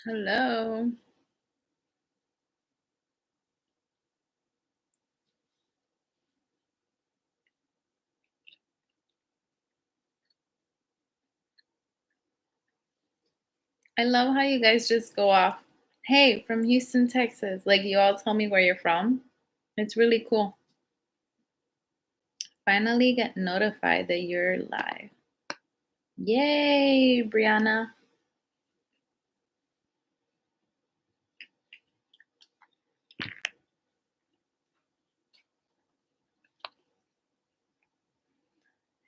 Hello. I love how you guys just go off. Hey, from Houston, Texas. Like you all tell me where you're from. It's really cool. Finally get notified that you're live. Yay, Brianna.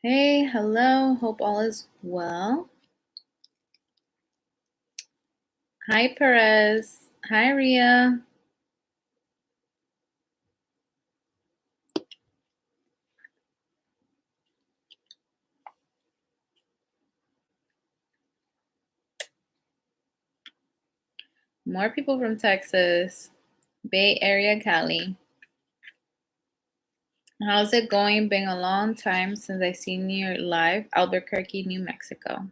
Hey, hello. Hope all is well. Hi, Perez. Hi, Ria. More people from Texas. Bay Area, Cali. How's it going? Been a long time since I seen you live. Albuquerque, New Mexico.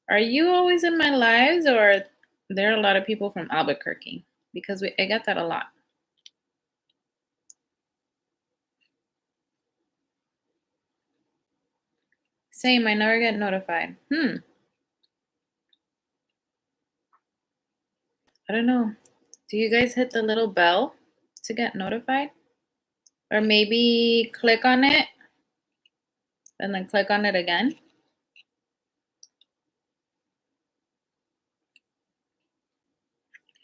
Are you always in my lives, or there are a lot of people from Albuquerque? Because I get that a lot. Same, I never get notified. I don't know. Do you guys hit the little bell to get notified? Or maybe click on it and then click on it again?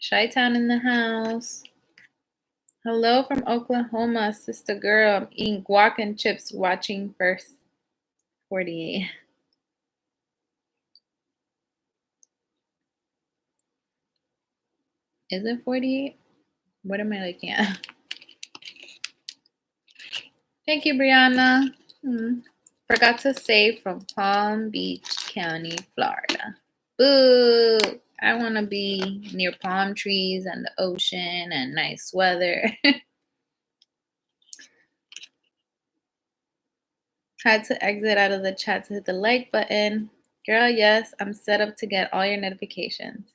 Chi-Town in the house. Hello from Oklahoma, sister girl. I'm eating guac and chips, watching first 48. Is it 48? What am I looking at? Thank you, Brianna. Forgot to say from Palm Beach County, Florida. Boo! I want to be near palm trees and the ocean and nice weather. Had to exit out of the chat to hit the like button. Girl, yes, I'm set up to get all your notifications.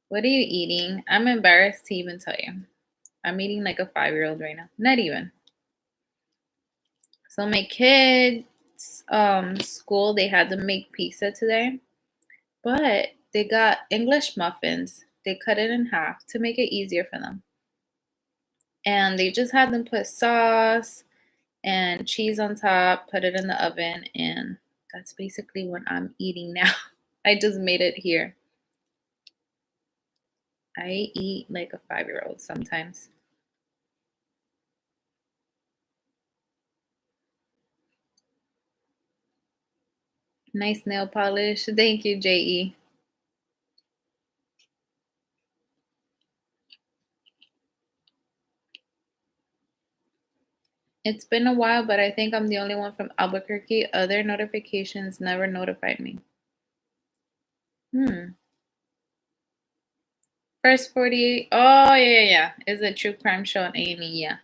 What are you eating? I'm embarrassed to even tell you. I'm eating like a 5-year-old right now. Not even. So my kids' school, they had to make pizza today. But they got English muffins. They cut it in half to make it easier for them. And they just had them put sauce and cheese on top, put it in the oven, and that's basically what I'm eating now. I just made it here. I eat like a 5-year-old sometimes. Nice nail polish. Thank you, JE. It's been a while, but I think I'm the only one from Albuquerque. Other notifications never notified me. First 48. Oh, yeah. Is a true crime show on A&E, yeah.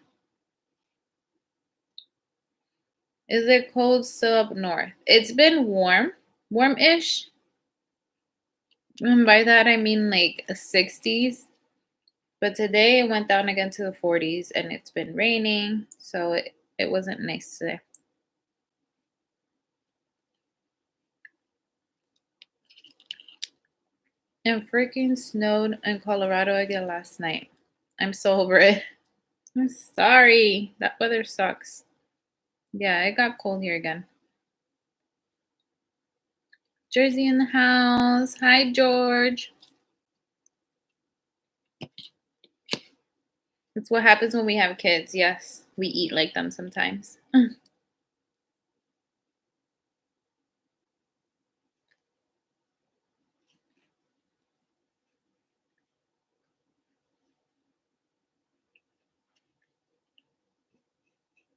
Is it cold still up north? It's been warm-ish. And by that I mean like 60s. But today it went down again to the 40s and it's been raining, so it wasn't nice today. And freaking snowed in Colorado again last night. I'm so over it. I'm sorry. That weather sucks. Yeah, it got cold here again. Jersey in the house. Hi, George. It's what happens when we have kids. Yes, we eat like them sometimes.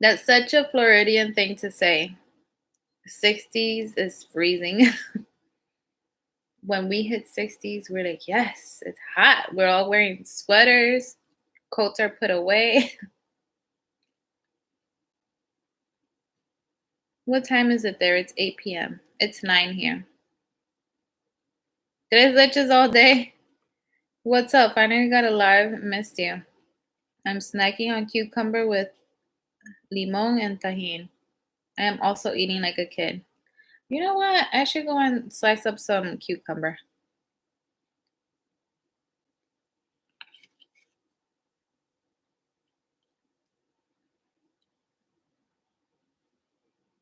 That's such a Floridian thing to say. 60s is freezing. When we hit 60s, we're like, yes, it's hot. We're all wearing sweaters, coats are put away. What time is it there? It's 8 p.m. It's 9 here. Tres leches all day. What's up? Finally got alive. Missed you. I'm snacking on cucumber with limon and tahini. I am also eating like a kid. You know what? I should go and slice up some cucumber.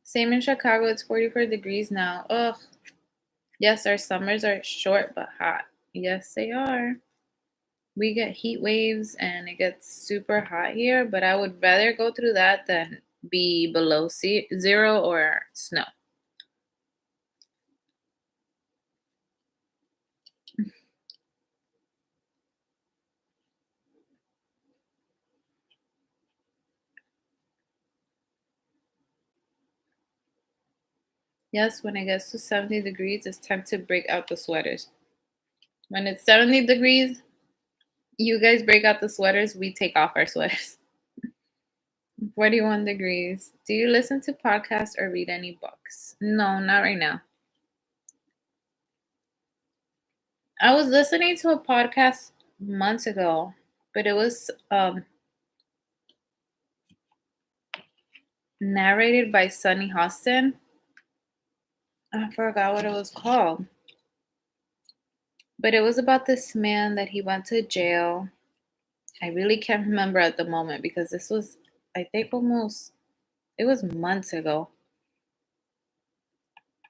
Same in Chicago. It's 44 degrees now. Ugh. Yes, our summers are short but hot. Yes, they are. We get heat waves and it gets super hot here, but I would rather go through that than be below zero or snow. Yes, when it gets to 70 degrees, it's time to break out the sweaters. When it's 70 degrees, you guys break out the sweaters, we take off our sweaters. 41 degrees. Do you listen to podcasts or read any books? No, not right now. I was listening to a podcast months ago, but it was narrated by Sunny Hostin. I forgot what it was called. But it was about this man that he went to jail. I really can't remember at the moment because this was, I think, it was months ago.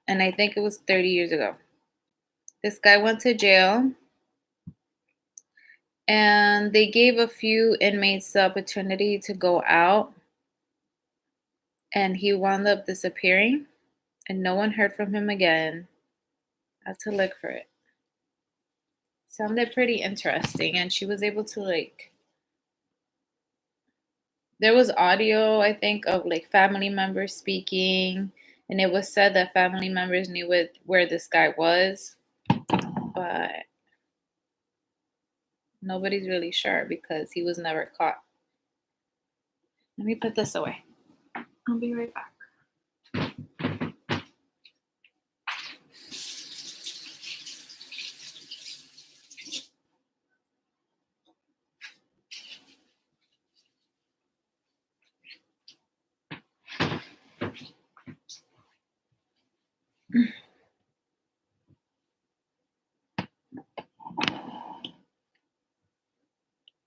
And I think it was 30 years ago. This guy went to jail and they gave a few inmates the opportunity to go out, and he wound up disappearing and no one heard from him again. I had to look for it. Sounded pretty interesting, and she was able to there was audio, I think, of like family members speaking, and it was said that family members knew where this guy was, but nobody's really sure because he was never caught. Let me put this away. I'll be right back.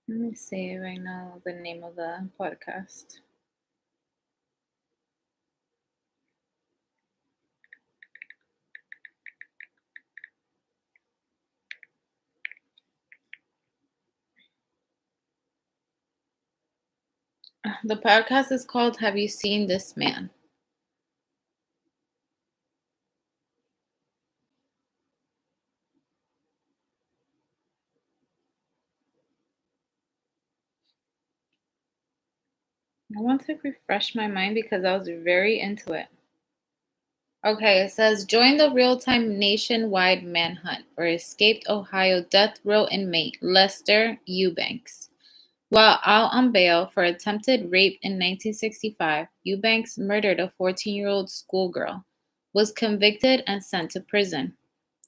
Let me see if I know the name of the podcast. The podcast is called Have You Seen This Man? I want to refresh my mind because I was very into it. Okay, it says join the real-time nationwide manhunt for escaped Ohio death row inmate Lester Eubanks. While out on bail for attempted rape in 1965, Eubanks murdered a 14-year-old schoolgirl, was convicted and sent to prison.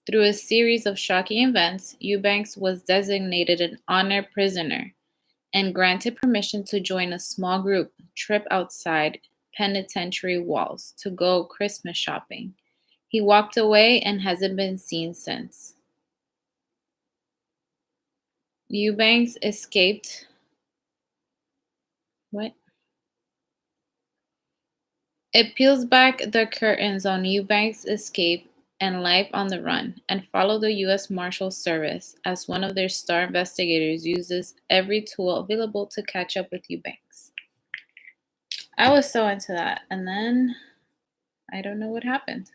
Through a series of shocking events, Eubanks was designated an honor prisoner and granted permission to join a small group trip outside penitentiary walls to go Christmas shopping. He walked away and hasn't been seen since. Eubanks escaped. What? It peels back the curtains on Eubanks' escape and life on the run, and follow the U.S. Marshal Service as one of their star investigators uses every tool available to catch up with Eubanks. I was so into that, and then I don't know what happened.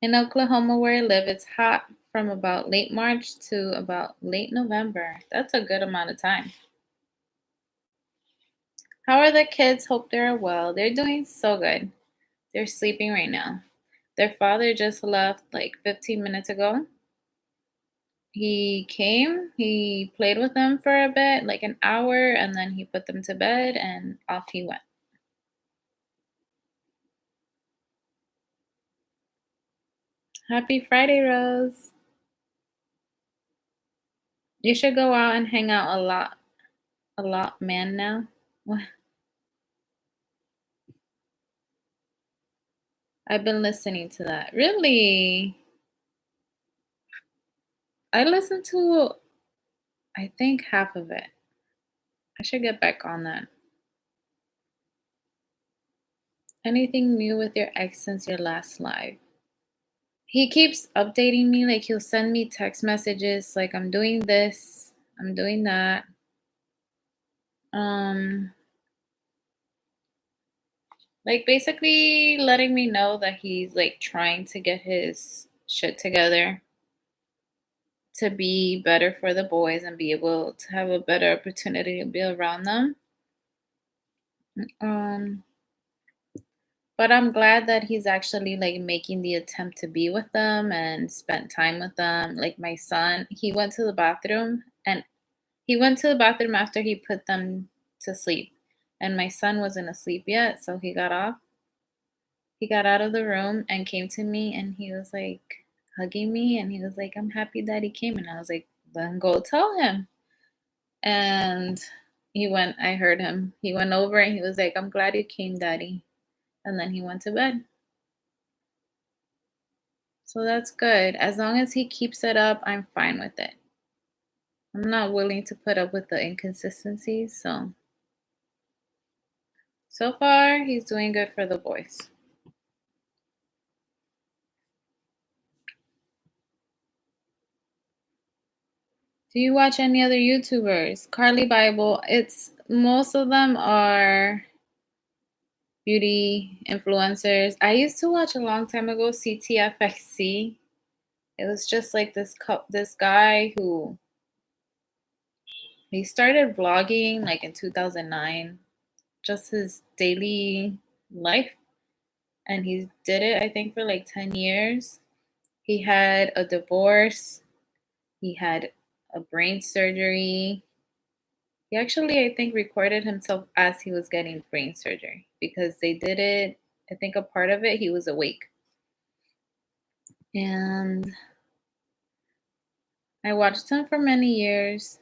In Oklahoma, where I live, it's hot from about late March to about late November. That's a good amount of time. How are the kids? Hope they're well. They're doing so good. They're sleeping right now. Their father just left like 15 minutes ago. He came, he played with them for a bit, like an hour, and then he put them to bed and off he went. Happy Friday, Rose. You should go out and hang out a lot, man, now. What? I've been listening to that. Really? I listened to, I think, half of it. I should get back on that. Anything new with your ex since your last live? He keeps updating me, like he'll send me text messages like I'm doing this, I'm doing that. Um like basically letting me know that he's like trying to get his shit together to be better for the boys and be able to have a better opportunity to be around them. Um but I'm glad that he's actually like making the attempt to be with them and spend time with them. Like my son, he went to the bathroom and he went to the bathroom after he put them to sleep, and my son wasn't asleep yet, so he got off. He got out of the room and came to me, and he was, like, hugging me, and he was like, "I'm happy Daddy came," and I was like, "Then go tell him." And I heard him. He went over and he was like, "I'm glad you came, Daddy." And then he went to bed. So that's good. As long as he keeps it up, I'm fine with it. I'm not willing to put up with the inconsistencies, so far he's doing good for the boys. Do you watch any other YouTubers? Carly Bible, it's most of them are beauty influencers. I used to watch a long time ago CTFXC. It was just like this guy who he started vlogging like in 2009, just his daily life, and he did it I think for like 10 years. He had a divorce, he had a brain surgery. He actually, I think, recorded himself as he was getting brain surgery because they did it. I think a part of it, he was awake. And I watched him for many years.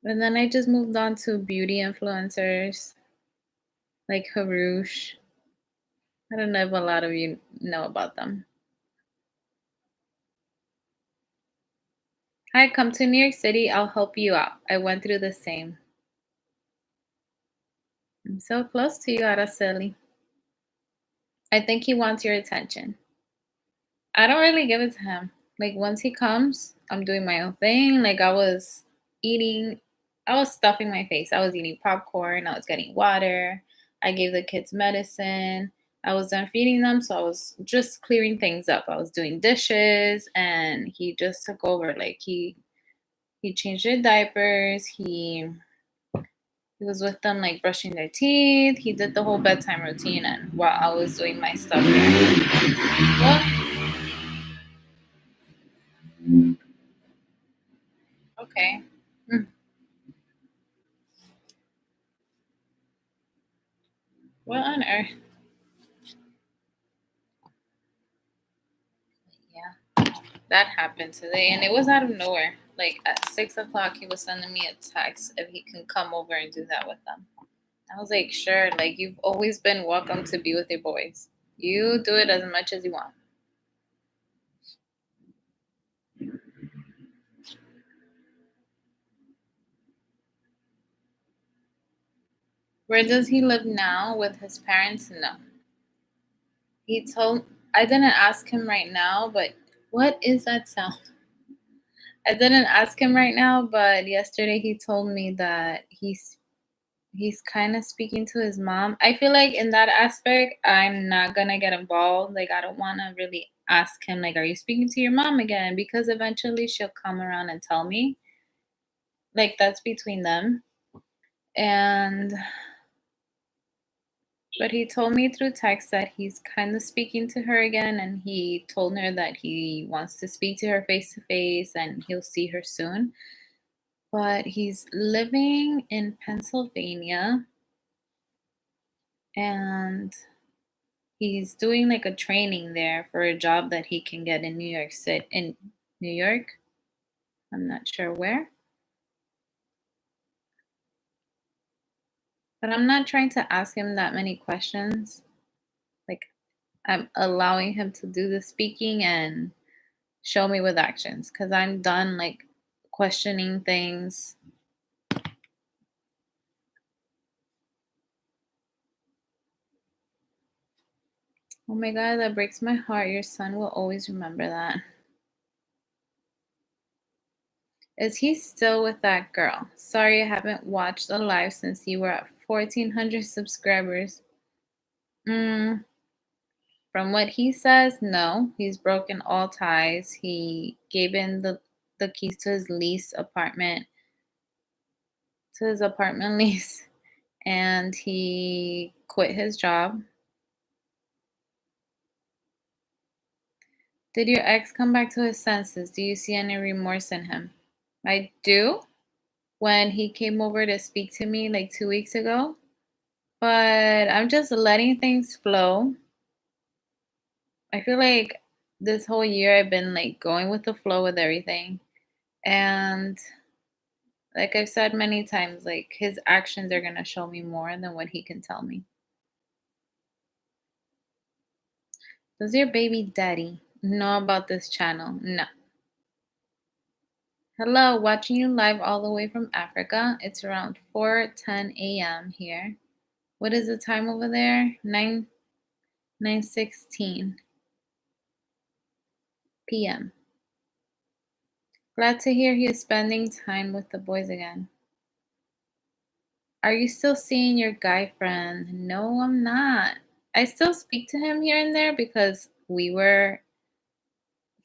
And then I just moved on to beauty influencers like Harush. I don't know if a lot of you know about them. Hi, come to New York City. I'll help you out. I went through the same. I'm so close to you, Araceli. I think he wants your attention. I don't really give it to him. Like once he comes, I'm doing my own thing. Like eating, I was stuffing my face. I was eating popcorn. I was getting water. I gave the kids medicine. I was done feeding them, so I was just clearing things up. I was doing dishes, and he just took over. Like he changed their diapers. He was with them, like brushing their teeth. He did the whole bedtime routine, and while I was doing my stuff here. Well, okay. Hmm. What on earth? Yeah, that happened today, and it was out of nowhere. Like at 6 o'clock, he was sending me a text if he can come over and do that with them. I was like, sure. Like you've always been welcome to be with your boys. You do it as much as you want. Where does he live now with his parents? No. He told I didn't ask him right now, but what is that sound? I didn't ask him right now, but yesterday he told me that he's kind of speaking to his mom. I feel like in that aspect, I'm not gonna get involved. Like, I don't want to really ask him, like, are you speaking to your mom again? Because eventually she'll come around and tell me. Like, that's between them. And, but he told me through text that he's kind of speaking to her again. And he told her that he wants to speak to her face to face and he'll see her soon. But he's living in Pennsylvania. And He's doing like a training there for a job that he can get in New York City, in New York. I'm not sure where, but I'm not trying to ask him that many questions. Like, I'm allowing him to do the speaking and show me with actions because I'm done like questioning things. Oh my God, that breaks my heart. Your son will always remember that. Is he still with that girl? Sorry, I haven't watched a live since you were at 1,400 subscribers. Mm, from what he says, no. He's broken all ties. He gave in the keys to his lease apartment, to his apartment lease, and he quit his job. Did your ex come back to his senses? Do you see any remorse in him? I do. When he came over to speak to me like 2 weeks ago, but I'm just letting things flow. I feel like this whole year I've been like going with the flow with everything. And like I've said many times, like his actions are going to show me more than what he can tell me. Does your baby daddy know about this channel? No. Hello, watching you live all the way from Africa. It's around 4:10 a.m. here. What is the time over there? 9:16 p.m. Glad to hear he is spending time with the boys again. Are you still seeing your guy friend? No, I'm not. I still speak to him here and there because we were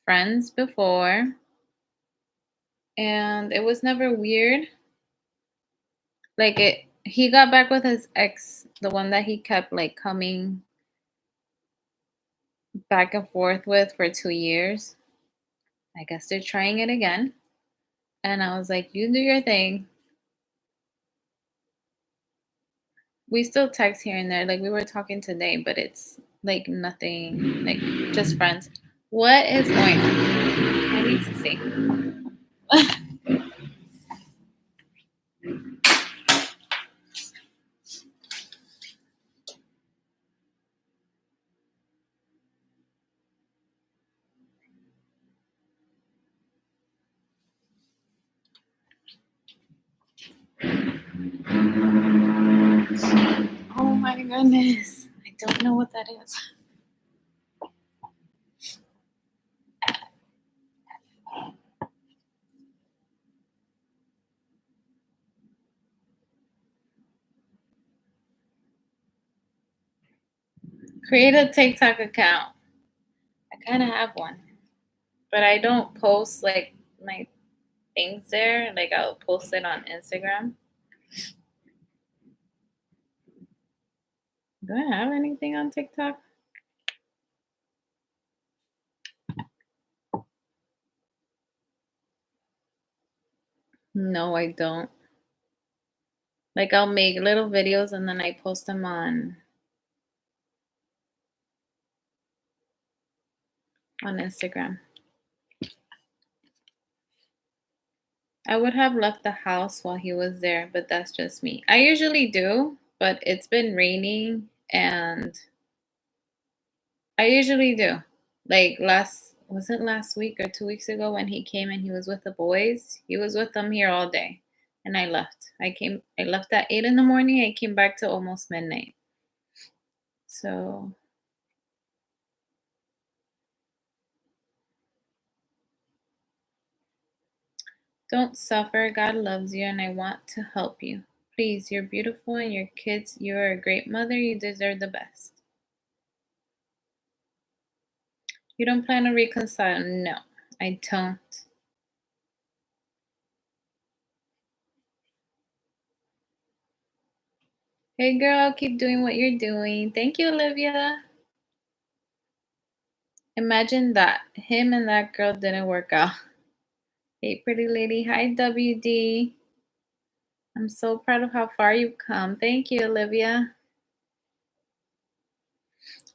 friends before and it was never weird. Like it he got back with his ex, the one that he kept like coming back and forth with for 2 years. I guess they're trying it again. And I was like, you do your thing. We still text here and there. Like we were talking today, but it's like nothing, like just friends. What is going on? I need to see. Oh my goodness. I don't know what that is. Create a TikTok account. I kind of have one, but I don't post like my things there. Like I'll post it on Instagram. Do I have anything on TikTok? No, I don't. Like I'll make little videos and then I post them on Instagram. I would have left the house while he was there, but that's just me. I usually do, but it's been raining and I usually do. Like was it last week or 2 weeks ago when he came and he was with the boys? He was with them here all day. And I left. I left at 8 in the morning. I came back to almost midnight. So don't suffer. God loves you and I want to help you. Please, you're beautiful and your kids, you're a great mother. You deserve the best. You don't plan to reconcile? No, I don't. Hey girl, keep doing what you're doing. Thank you, Olivia. Imagine that. Him and that girl didn't work out. Hey, pretty lady. Hi, WD. I'm so proud of how far you've come. Thank you, Olivia.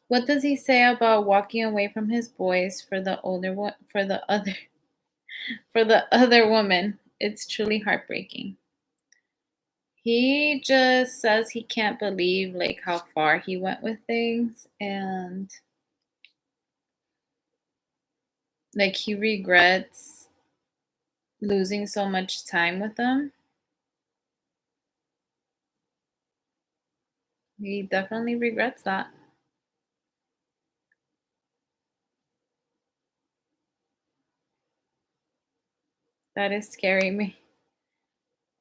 What does he say about walking away from his boys for the older one for the other for the other woman? It's truly heartbreaking. He just says he can't believe like how far he went with things and like he regrets losing so much time with them. He definitely regrets that. That is scary me.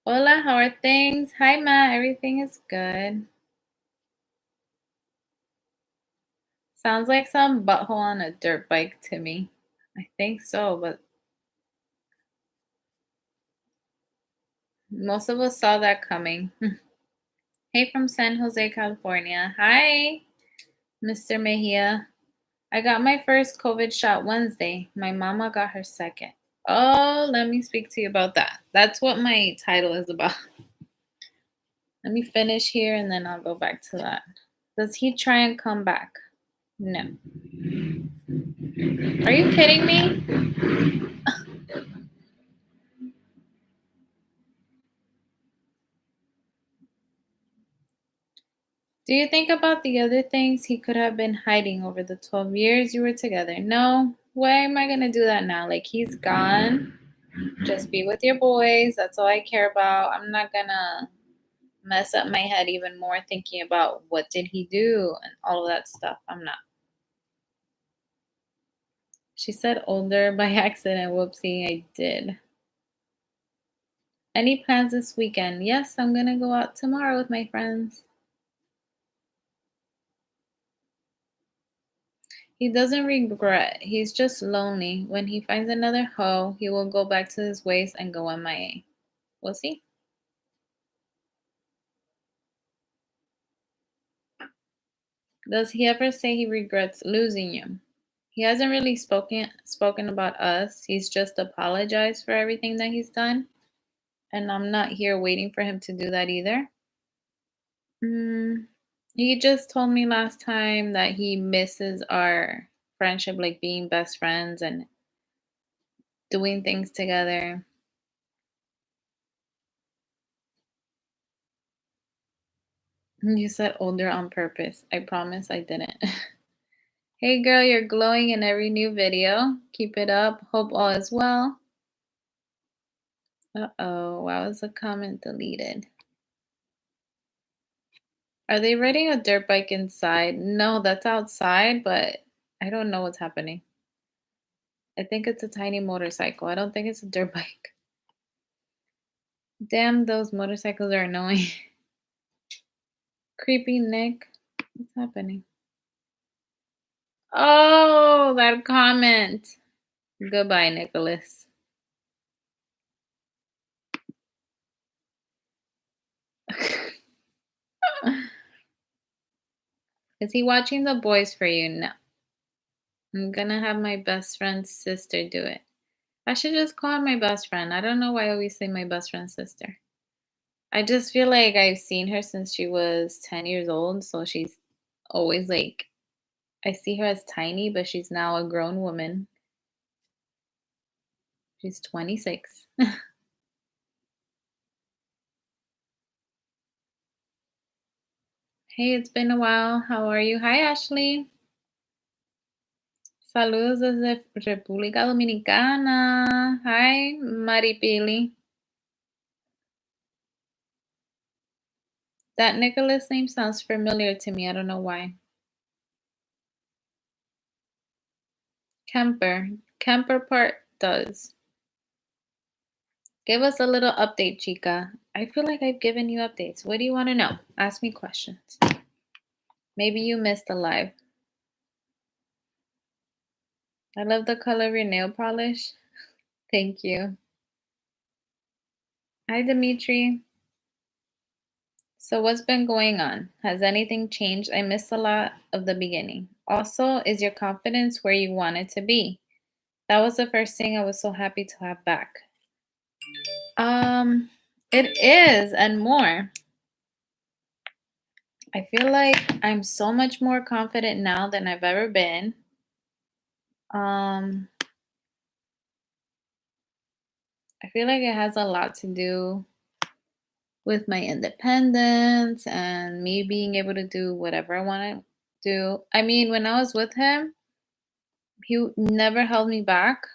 Hola, how are things? Hi, Matt. Everything is good. Sounds like some butthole on a dirt bike to me. I think so, but most of us saw that coming. Hey, from San Jose, California. Hi, Mr. Mejia. I got my first COVID shot Wednesday. My mama got her second. Oh, let me speak to you about that. That's what my title is about. Let me finish here and then I'll go back to that. Does he try and come back? No. Are you kidding me? Do you think about the other things he could have been hiding over the 12 years you were together? No. Why am I going to do that now? Like, he's gone. Just be with your boys. That's all I care about. I'm not going to mess up my head even more thinking about what did he do and all of that stuff. I'm not. She said older by accident. Whoopsie, I did. Any plans this weekend? Yes, I'm going to go out tomorrow with my friends. He doesn't regret. He's just lonely. When he finds another hoe, he will go back to his ways and go MIA. We'll see. Does he ever say he regrets losing you? He hasn't really spoken about us. He's just apologized for everything that he's done, and I'm not here waiting for him to do that either. Mm, he just told me last time that he misses our friendship, like being best friends and doing things together. You said older on purpose. I promise I didn't. Hey girl, you're glowing in every new video. Keep it up. Hope all is well. Uh-oh, why was the comment deleted? Are they riding a dirt bike inside? No, that's outside, but I don't know what's happening. I think it's a tiny motorcycle. I don't think it's a dirt bike. Damn, those motorcycles are annoying. Creepy Nick. What's happening? Oh, that comment. Goodbye, Nicholas. Is he watching The Boys for you? No. I'm gonna have my best friend's sister do it. I should just call her my best friend. I don't know why I always say my best friend's sister. I just feel like I've seen her since she was 10 years old, so she's always like I see her as tiny, but she's now a grown woman. She's 26. Hey, it's been a while. How are you? Hi, Ashley. Saludos desde República Dominicana. Hi, Maripili. That Nicholas name sounds familiar to me. I don't know why. Kemper. Kemper part does. Give us a little update, chica. I feel like I've given you updates. What do you want to know? Ask me questions. Maybe you missed a live. I love the color of your nail polish. Thank you. Hi, Dimitri. So, what's been going on? Has anything changed? I missed a lot of the beginning. Also, is your confidence where you want it to be? That was the first thing I was so happy to have back. Um, it is, and more. I feel like I'm so much more confident now than I've ever been. Um, I feel like it has a lot to do with my independence and me being able to do whatever I want to do. I mean, when I was with him, he never held me back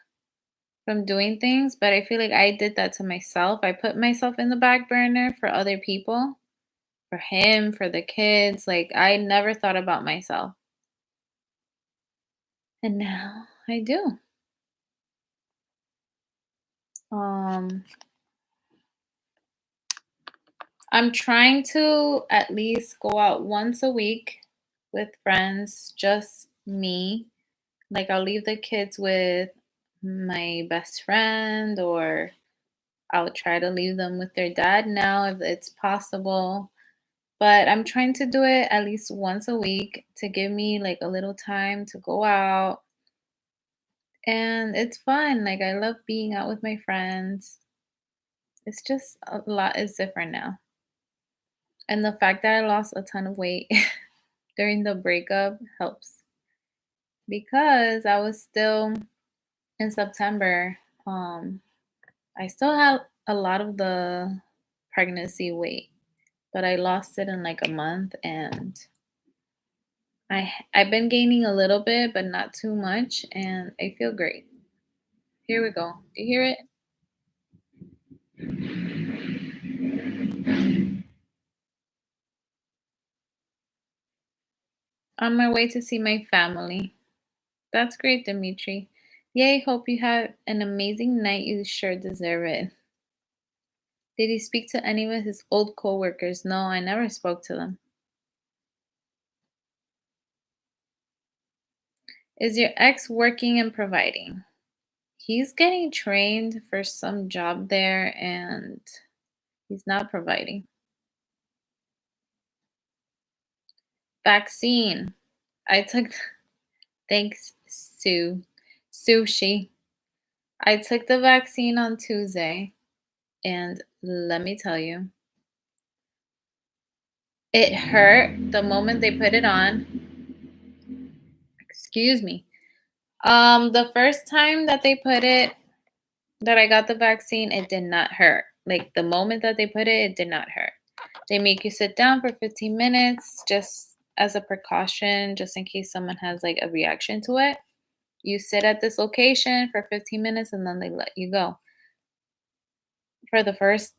from doing things, but I feel like I did that to myself. I put myself in the back burner for other people, for him, for the kids. Like I never thought about myself. And now I do. Um I'm trying to at least go out once a week with friends, just me. Like I'll leave the kids with my best friend, or I'll try to leave them with their dad now if it's possible. But I'm trying to do it at least once a week to give me like a little time to go out. And it's fun. Like I love being out with my friends. It's just a lot is different now. And the fact that I lost a ton of weight during the breakup helps because I was still in September. Um, I still have a lot of the pregnancy weight, but I lost it in like a month, and I've been gaining a little bit, but not too much, and I feel great. Here we go. Do you hear it? On my way to see my family. That's great, Dimitri. Yay, hope you have an amazing night. You sure deserve it. Did he speak to any of his old coworkers? No, I never spoke to them. Is your ex working and providing? He's getting trained for some job there and he's not providing. Vaccine. I took, thanks, Sue. Sushi. I took the vaccine on Tuesday, and let me tell you, it hurt the moment they put it on. Excuse me. The first time that they put it, that I got the vaccine, it did not hurt. Like the moment that they put it, it did not hurt. They make you sit down for 15 minutes just as a precaution, just in case someone has like a reaction to it. You sit at this location for 15 minutes and then they let you go. For the first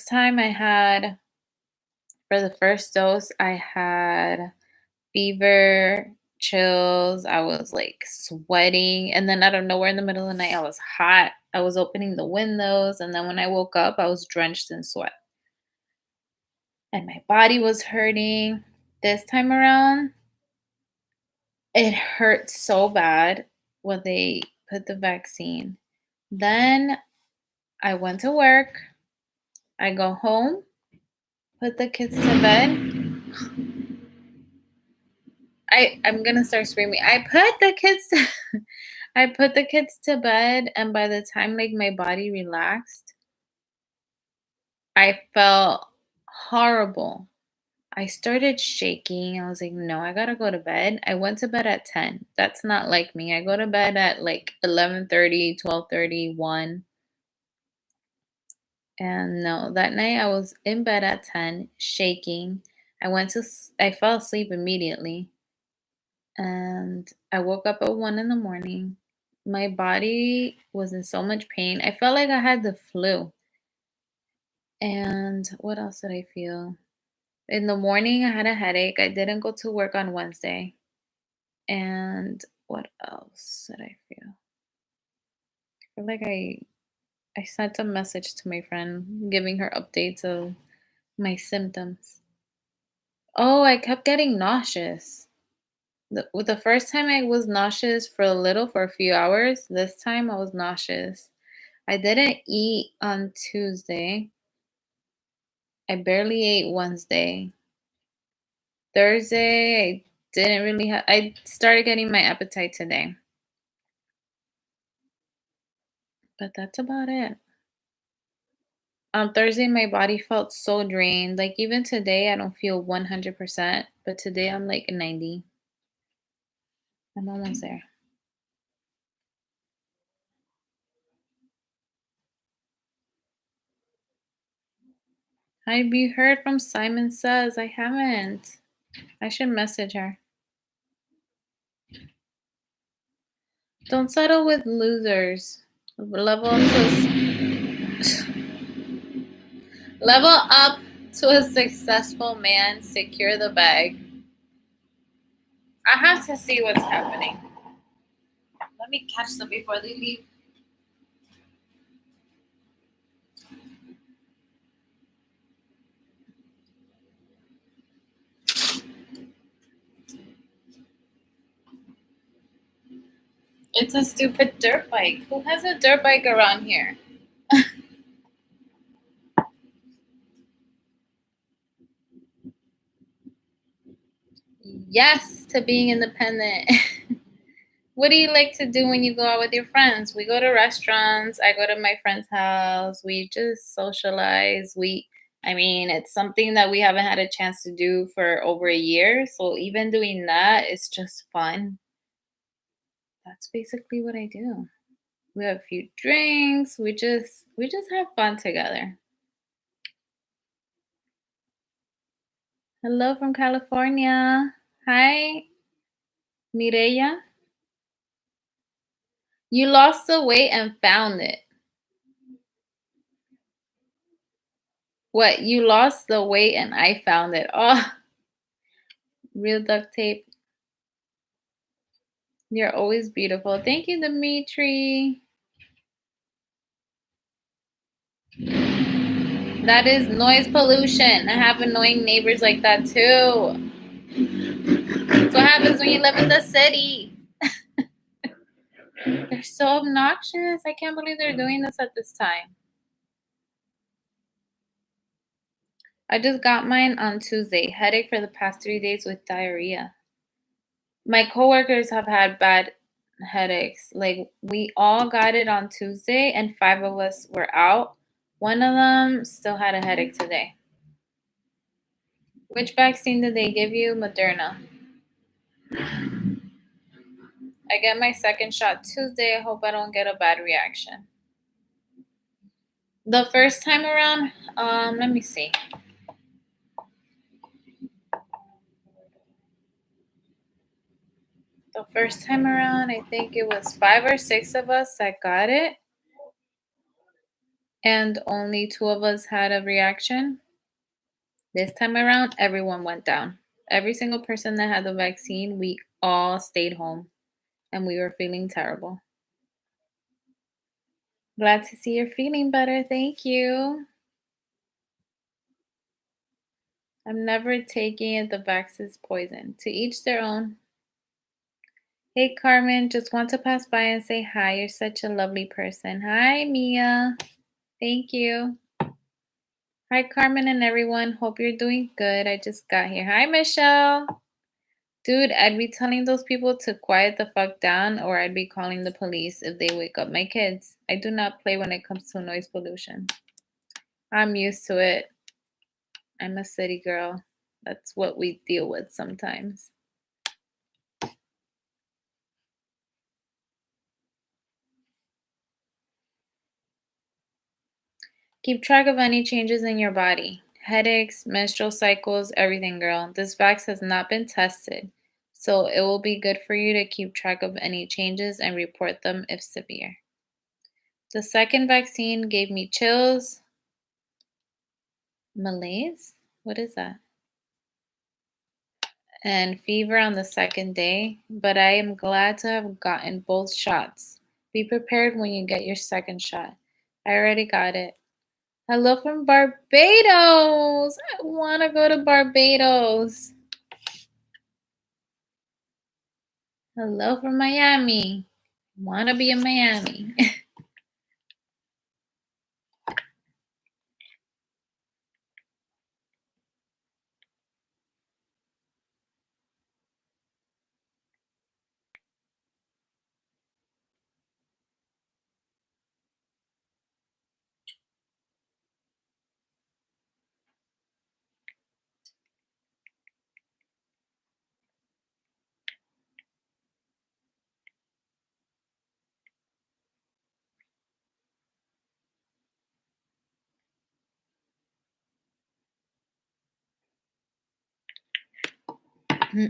time I had for the first dose, I had fever, chills. I was like sweating. And then out of nowhere in the middle of the night, I was hot. I was opening the windows. And then when I woke up, I was drenched in sweat. And my body was hurting. This time around, it hurt so bad when they put the vaccine. Then I went to work. I go home, put the kids to bed. I'm gonna start screaming. I put the kids to bed, and by the time like my body relaxed, I felt horrible. I started shaking. I was like, no, I gotta go to bed. I went to bed at 10. That's not like me. I go to bed at like 11:30, 12:30, 1. And no, that night I was in bed at 10, shaking. I fell asleep immediately. And I woke up at 1 in the morning. My body was in so much pain. I felt like I had the flu. And what else did I feel? In the morning, I had a headache. I didn't go to work on Wednesday. And what else did I feel? I feel like I sent a message to my friend giving her updates of my symptoms. Oh, I kept getting nauseous. The first time I was nauseous for a little, for a few hours. This time I was nauseous. I didn't eat on Tuesday. I barely ate Wednesday. Thursday, I didn't really have. I started getting my appetite today, but that's about it. On Thursday, my body felt so drained. Like even today, I don't feel 100%, but today I'm like 90. I'm almost there. Have you heard from Simon Says? I haven't. I should message her. Don't settle with losers. Level up level up to a successful man. Secure the bag. I have to see what's happening. Let me catch them before they leave. It's a stupid dirt bike. Who has a dirt bike around here? Yes, to being independent. What do you like to do when you go out with your friends? We go to restaurants. I go to my friend's house. We just socialize. I mean, it's something that we haven't had a chance to do for over a year. So even doing that is just fun. That's basically what I do. We have a few drinks. We just have fun together. Hello from California. Hi, Mireya. You lost the weight and found it. What? You lost the weight and I found it. Oh, real duct tape. You're always beautiful. Thank you, Dimitri. That is noise pollution. I have annoying neighbors like that too. That's what happens when you live in the city. They're so obnoxious. I can't believe they're doing this at this time. I just got mine on Tuesday. Headache for the past 3 days with diarrhea. My coworkers have had bad headaches. Like we all got it on Tuesday and 5 of us were out. One of them still had a headache today. Which vaccine did they give you? Moderna. I get my second shot Tuesday. I hope I don't get a bad reaction. The first time around, let me see. The first time around, I think it was 5 or 6 of us that got it, and only 2 of us had a reaction. This time around, everyone went down. Every single person that had the vaccine, we all stayed home, and we were feeling terrible. Glad to see you're feeling better. Thank you. I'm never taking it. The vax is poison. To each their own. Hey, Carmen, just want to pass by and say hi. You're such a lovely person. Hi, Mia. Thank you. Hi, Carmen and everyone. Hope you're doing good. I just got here. Hi, Michelle. Dude, I'd be telling those people to quiet the fuck down or I'd be calling the police if they wake up my kids. I do not play when it comes to noise pollution. I'm used to it. I'm a city girl. That's what we deal with sometimes. Keep track of any changes in your body. Headaches, menstrual cycles, everything, girl. This vax has not been tested, so it will be good for you to keep track of any changes and report them if severe. The second vaccine gave me chills, malaise, what is that? And fever on the second day, but I am glad to have gotten both shots. Be prepared when you get your second shot. I already got it. Hello from Barbados. I want to go to Barbados. Hello from Miami. Want to be in Miami. My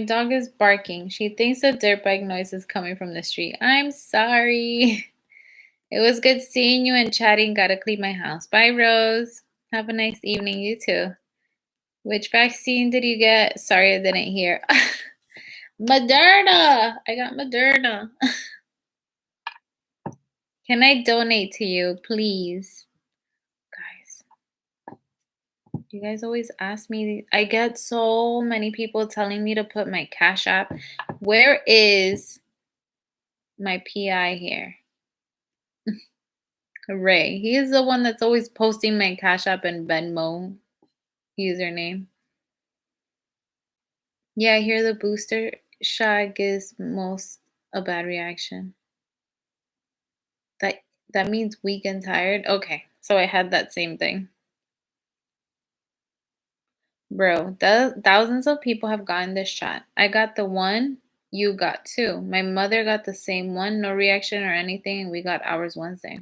dog is barking. She thinks the dirt bike noise is coming from the street. I'm sorry. It was good seeing you and chatting. Gotta clean my house. Bye, Rose. Have a nice evening. You too. Which vaccine did you get? Sorry, I didn't hear. Moderna. I got Moderna. Can I donate to you, please? Guys, you guys always ask me. I get so many people telling me to put my Cash App. Where is my PI here? Ray. He is the one that's always posting my Cash App and Venmo username. Yeah, I hear the booster shot gives most a bad reaction. That means weak and tired. Okay, so I had that same thing. Bro, thousands of people have gotten this shot. I got the one, you got two. My mother got the same one, no reaction or anything, and we got ours Wednesday.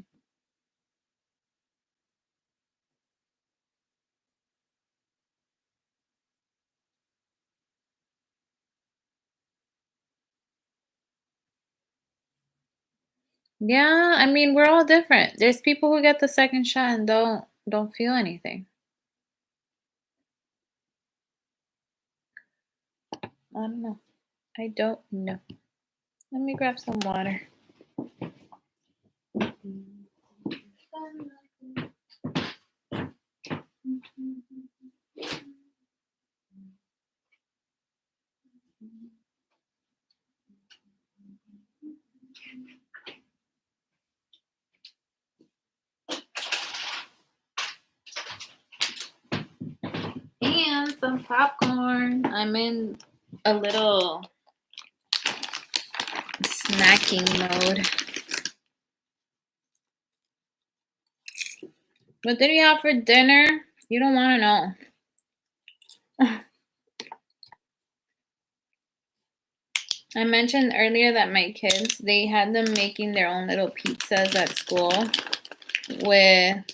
Yeah, I mean we're all different. There's people who get the second shot and don't feel anything. I don't know. I don't know. Let me grab some water. And some popcorn. I'm in a little snacking mode. What did you have for dinner? You don't want to know. I mentioned earlier that my kids, they had them making their own little pizzas at school with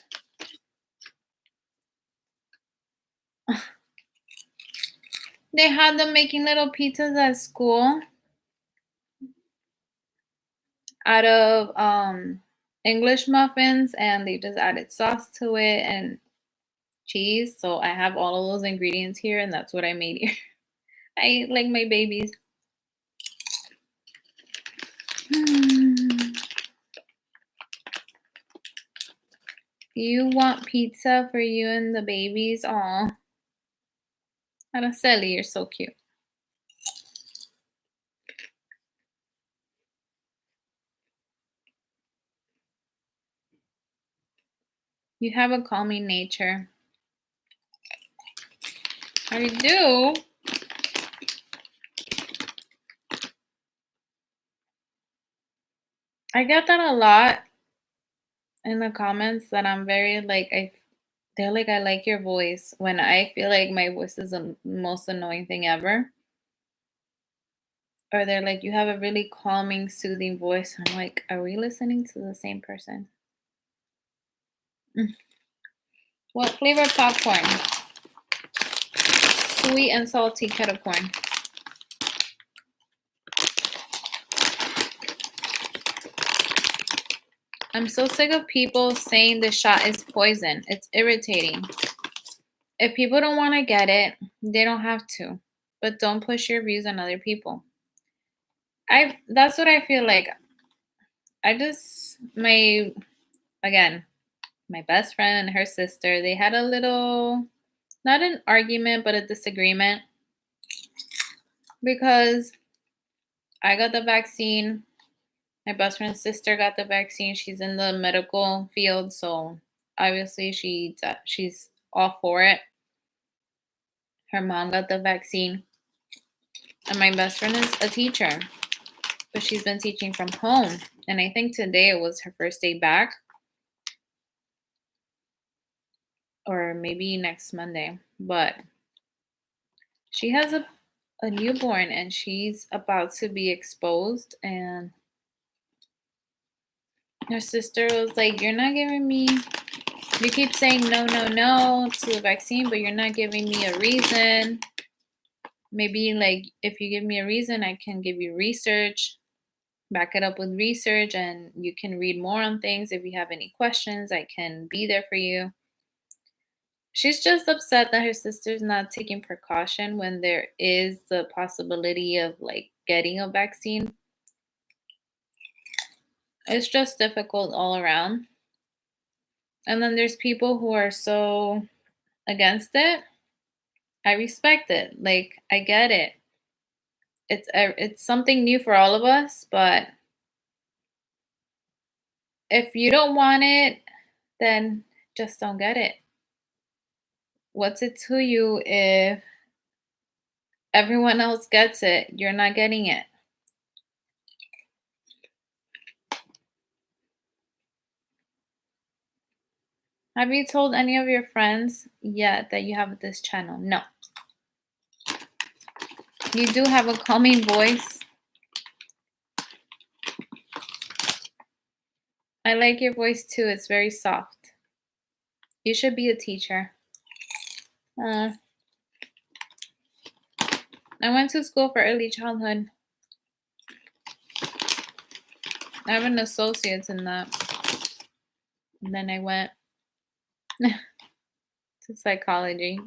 they had them making little pizzas at school out of English muffins, and they just added sauce to it and cheese. So I have all of those ingredients here, and that's what I made here. I eat like my babies. You want pizza for you and the babies? Aw. Araceli, you're so cute. You have a calming nature. I do. I get that a lot in the comments that I'm very they're like I like your voice when I feel like my voice is the most annoying thing ever. Or they're like you have a really calming, soothing voice. I'm like, are we listening to the same person? What flavor popcorn? Sweet and salty kettle corn. I'm so sick of people saying the shot is poison. It's irritating. If people don't want to get it, they don't have to. But don't push your views on other people. That's what I feel like. I just my best friend and her sister, they had a little not an argument, but a disagreement because I got the vaccine. My best friend's sister got the vaccine. She's in the medical field, so obviously she's all for it. Her mom got the vaccine. And my best friend is a teacher, but she's been teaching from home. And I think today it was her first day back, or maybe next Monday. But she has a newborn and she's about to be exposed, and her sister was like, "You're not giving me, you keep saying no, no, no to the vaccine, but you're not giving me a reason. Maybe, like, if you give me a reason, I can give you research, back it up with research, and you can read more on things. If you have any questions, I can be there for you." She's just upset that her sister's not taking precaution when there is the possibility of like getting a vaccine. It's just difficult all around. And then there's people who are so against it. I respect it. Like, I get it. It's something new for all of us, but if you don't want it, then just don't get it. What's it to you if everyone else gets it? You're not getting it. Have you told any of your friends yet that you have this channel? No. You do have a calming voice. I like your voice too. It's very soft. You should be a teacher. I went to school for early childhood. I have an associate's in that. And then I went to psychology.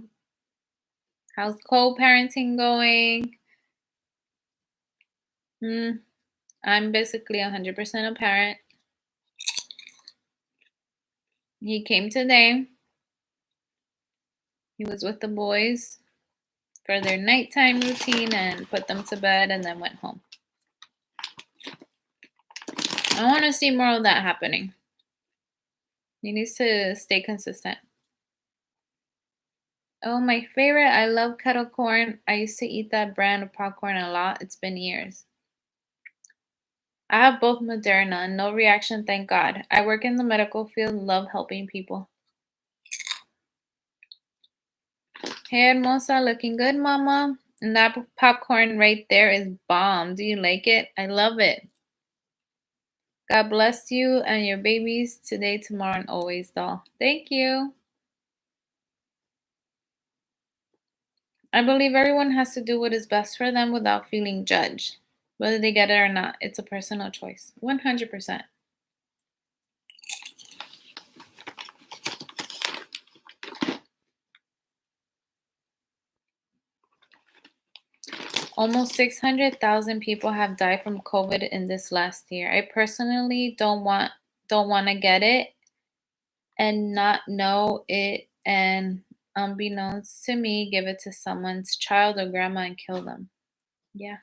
How's co-parenting going? I'm basically 100% a parent. He came today. He was with the boys for their nighttime routine and put them to bed and then went home. I want to see more of that happening. He needs to stay consistent. Oh, my favorite. I love kettle corn. I used to eat that brand of popcorn a lot. It's been years. I have both Moderna. No reaction, thank God. I work in the medical field. Love helping people. Hey, Hermosa. Looking good, mama. And that popcorn right there is bomb. Do you like it? I love it. God bless you and your babies today, tomorrow, and always, doll. Thank you. I believe everyone has to do what is best for them without feeling judged. Whether they get it or not, it's a personal choice. 100%. Almost 600,000 people have died from COVID in this last year. I personally don't want to get it and not know it, and unbeknownst to me give it to someone's child or grandma and kill them. Yeah.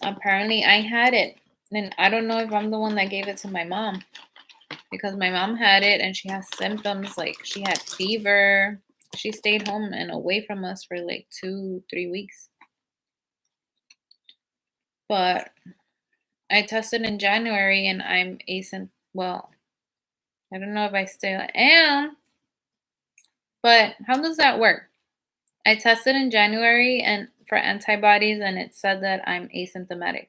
Apparently I had it. And I don't know if I'm the one that gave it to my mom, because my mom had it and she has symptoms like she had fever. She stayed home and away from us for like 2-3 weeks. But I tested in January and I'm asymptomatic. Well, I don't know if I still am, but how does that work? I tested in January and for antibodies and it said that I'm asymptomatic.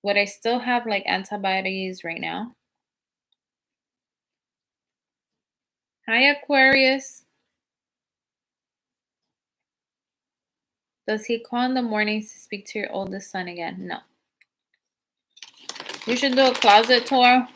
Would I still have like antibodies right now? Hi, Aquarius. Does he call in the mornings to speak to your oldest son again? No. You should do a closet tour.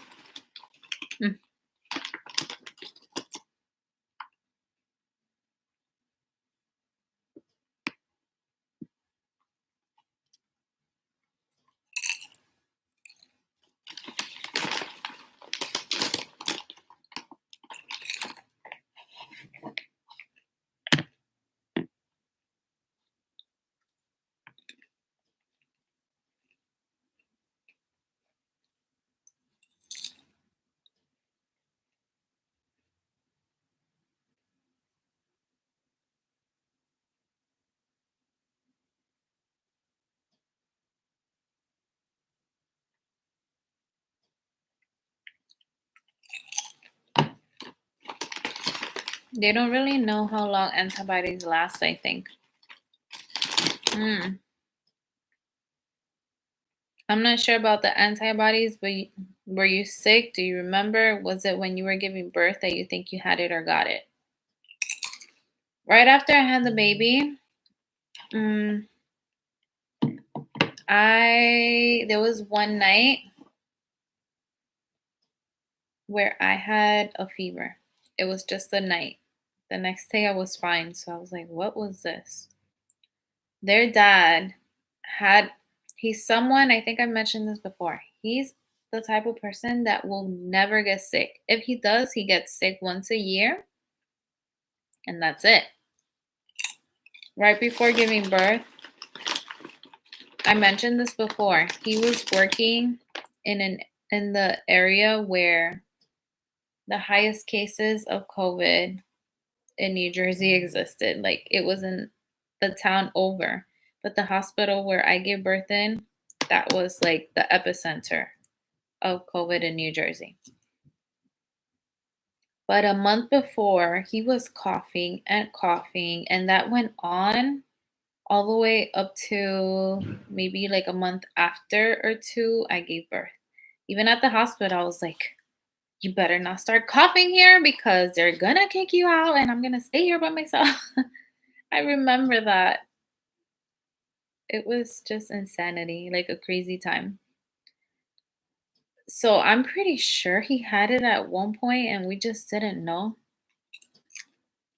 They don't really know how long antibodies last, I think. Mm. I'm not sure about the antibodies, but were you sick? Do you remember? Was it when you were giving birth that you think you had it or got it? Right after I had the baby, mm, there was one night where I had a fever. It was just the night. The next day I was fine. So I was like, what was this? Their dad had, he's someone, I think I mentioned this before. He's the type of person that will never get sick. If he does, he gets sick once a year and that's it. Right before giving birth, I mentioned this before. He was working in the area where the highest cases of COVID in New Jersey existed. Like it was in the town over. But the hospital where I gave birth in, that was like the epicenter of COVID in New Jersey. But a month before, he was coughing, and that went on all the way up to maybe like a month after or two I gave birth. Even at the hospital, I was like, you better not start coughing here because they're gonna kick you out and I'm gonna stay here by myself. I remember that. It was just insanity, like a crazy time. So I'm pretty sure he had it at one point and we just didn't know.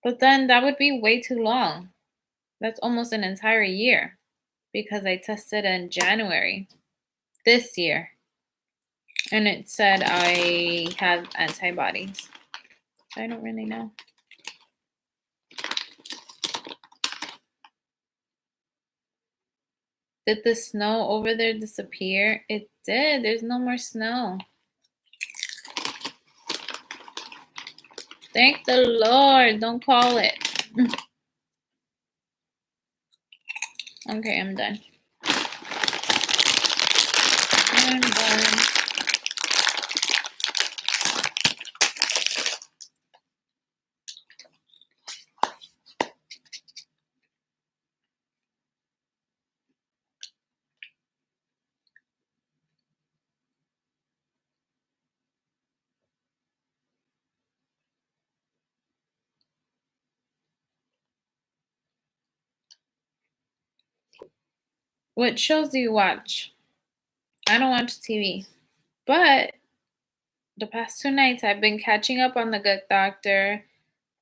But then that would be way too long. That's almost an entire year because I tested in January this year and it said I had antibodies. I don't really know. Did the snow over there disappear? It did. There's no more snow. Thank the Lord. Don't call it. Okay, I'm done. I'm done. What shows do you watch? I don't watch TV. But the past 2 nights I've been catching up on The Good Doctor.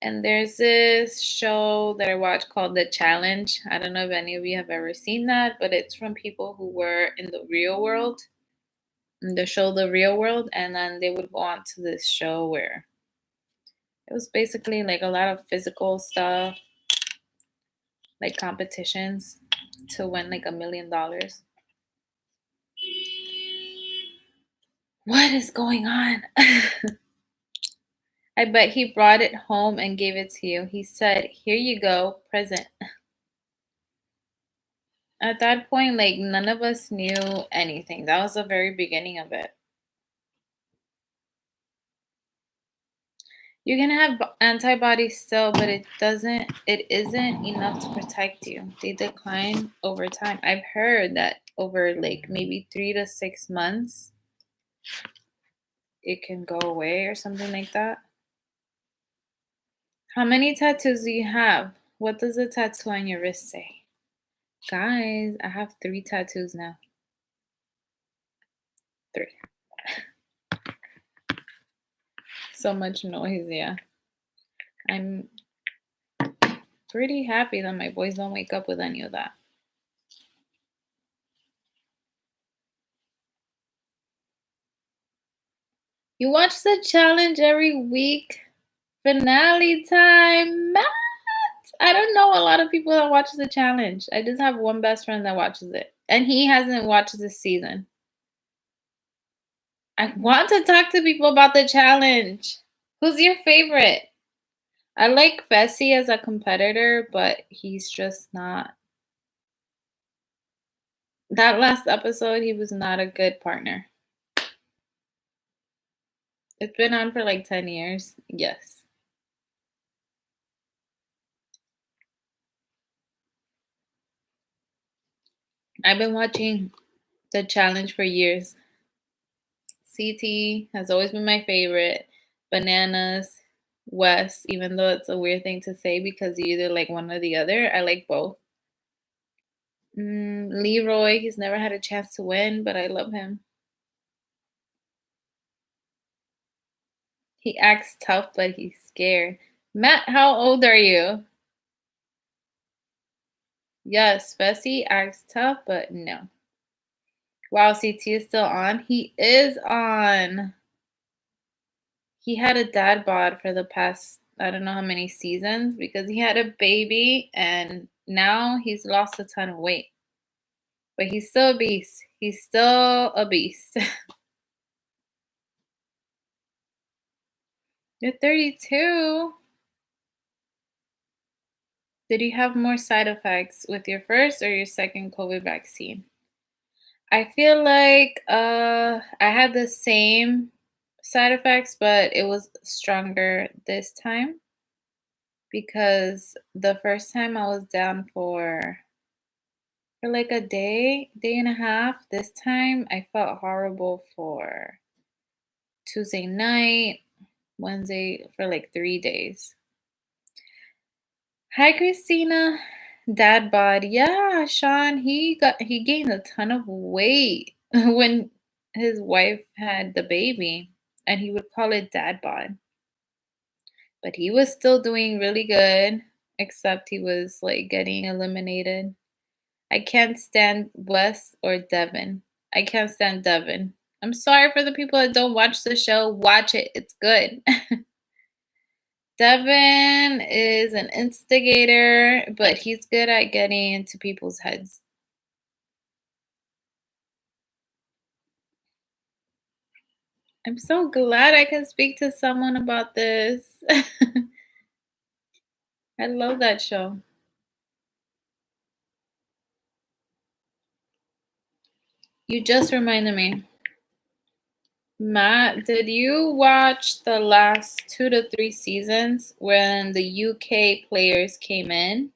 And there's this show that I watch called The Challenge. I don't know if any of you have ever seen that, but it's from people who were in the real world, in the show The Real World. And then they would go on to this show where it was basically like a lot of physical stuff, like competitions to win like $1 million. What is going on? I bet he brought it home and gave it to you. He said, here you go, present. At that point, like none of us knew anything. That was the very beginning of it. You can have antibodies still, but it isn't enough to protect you. They decline over time. I've heard that over like maybe 3 to 6 months, it can go away or something like that. How many tattoos do you have? What does the tattoo on your wrist say? Guys, I have 3 tattoos now. 3. So much noise, yeah. I'm pretty happy that my boys don't wake up with any of that. You watch the challenge every week. Finale time, Matt. I don't know a lot of people that watch the challenge. I just have one best friend that watches it, and he hasn't watched this season. I want to talk to people about the challenge. Who's your favorite? I like Fessy as a competitor, but he's just not. That last episode, he was not a good partner. It's been on for like 10 years. Yes. I've been watching the challenge for years. CT has always been my favorite. Bananas, Wes, even though it's a weird thing to say because you either like one or the other, I like both. Leroy, he's never had a chance to win, but I love him. He acts tough, but he's scared. Matt, how old are you? Yes, Fessy acts tough, but no. Wow, CT is still on. He is on. He had a dad bod for the past, I don't know how many seasons because he had a baby and now he's lost a ton of weight. But he's still a beast. He's still a beast. You're 32. Did you have more side effects with your first or your second COVID vaccine? I feel like I had the same side effects, but it was stronger this time because the first time I was down for like a day, day and a half. This time I felt horrible for Tuesday night, Wednesday for like 3 days. Hi Christina. Dad bod. Yeah, Sean, he gained a ton of weight when his wife had the baby and he would call it dad bod. But he was still doing really good, except he was like getting eliminated. I can't stand Wes or Devin. I can't stand Devin. I'm sorry for the people that don't watch the show. Watch it. It's good. Devin is an instigator, but he's good at getting into people's heads. I'm so glad I can speak to someone about this. I love that show. You just reminded me. Matt, did you watch the last 2 to 3 seasons when the UK players came in?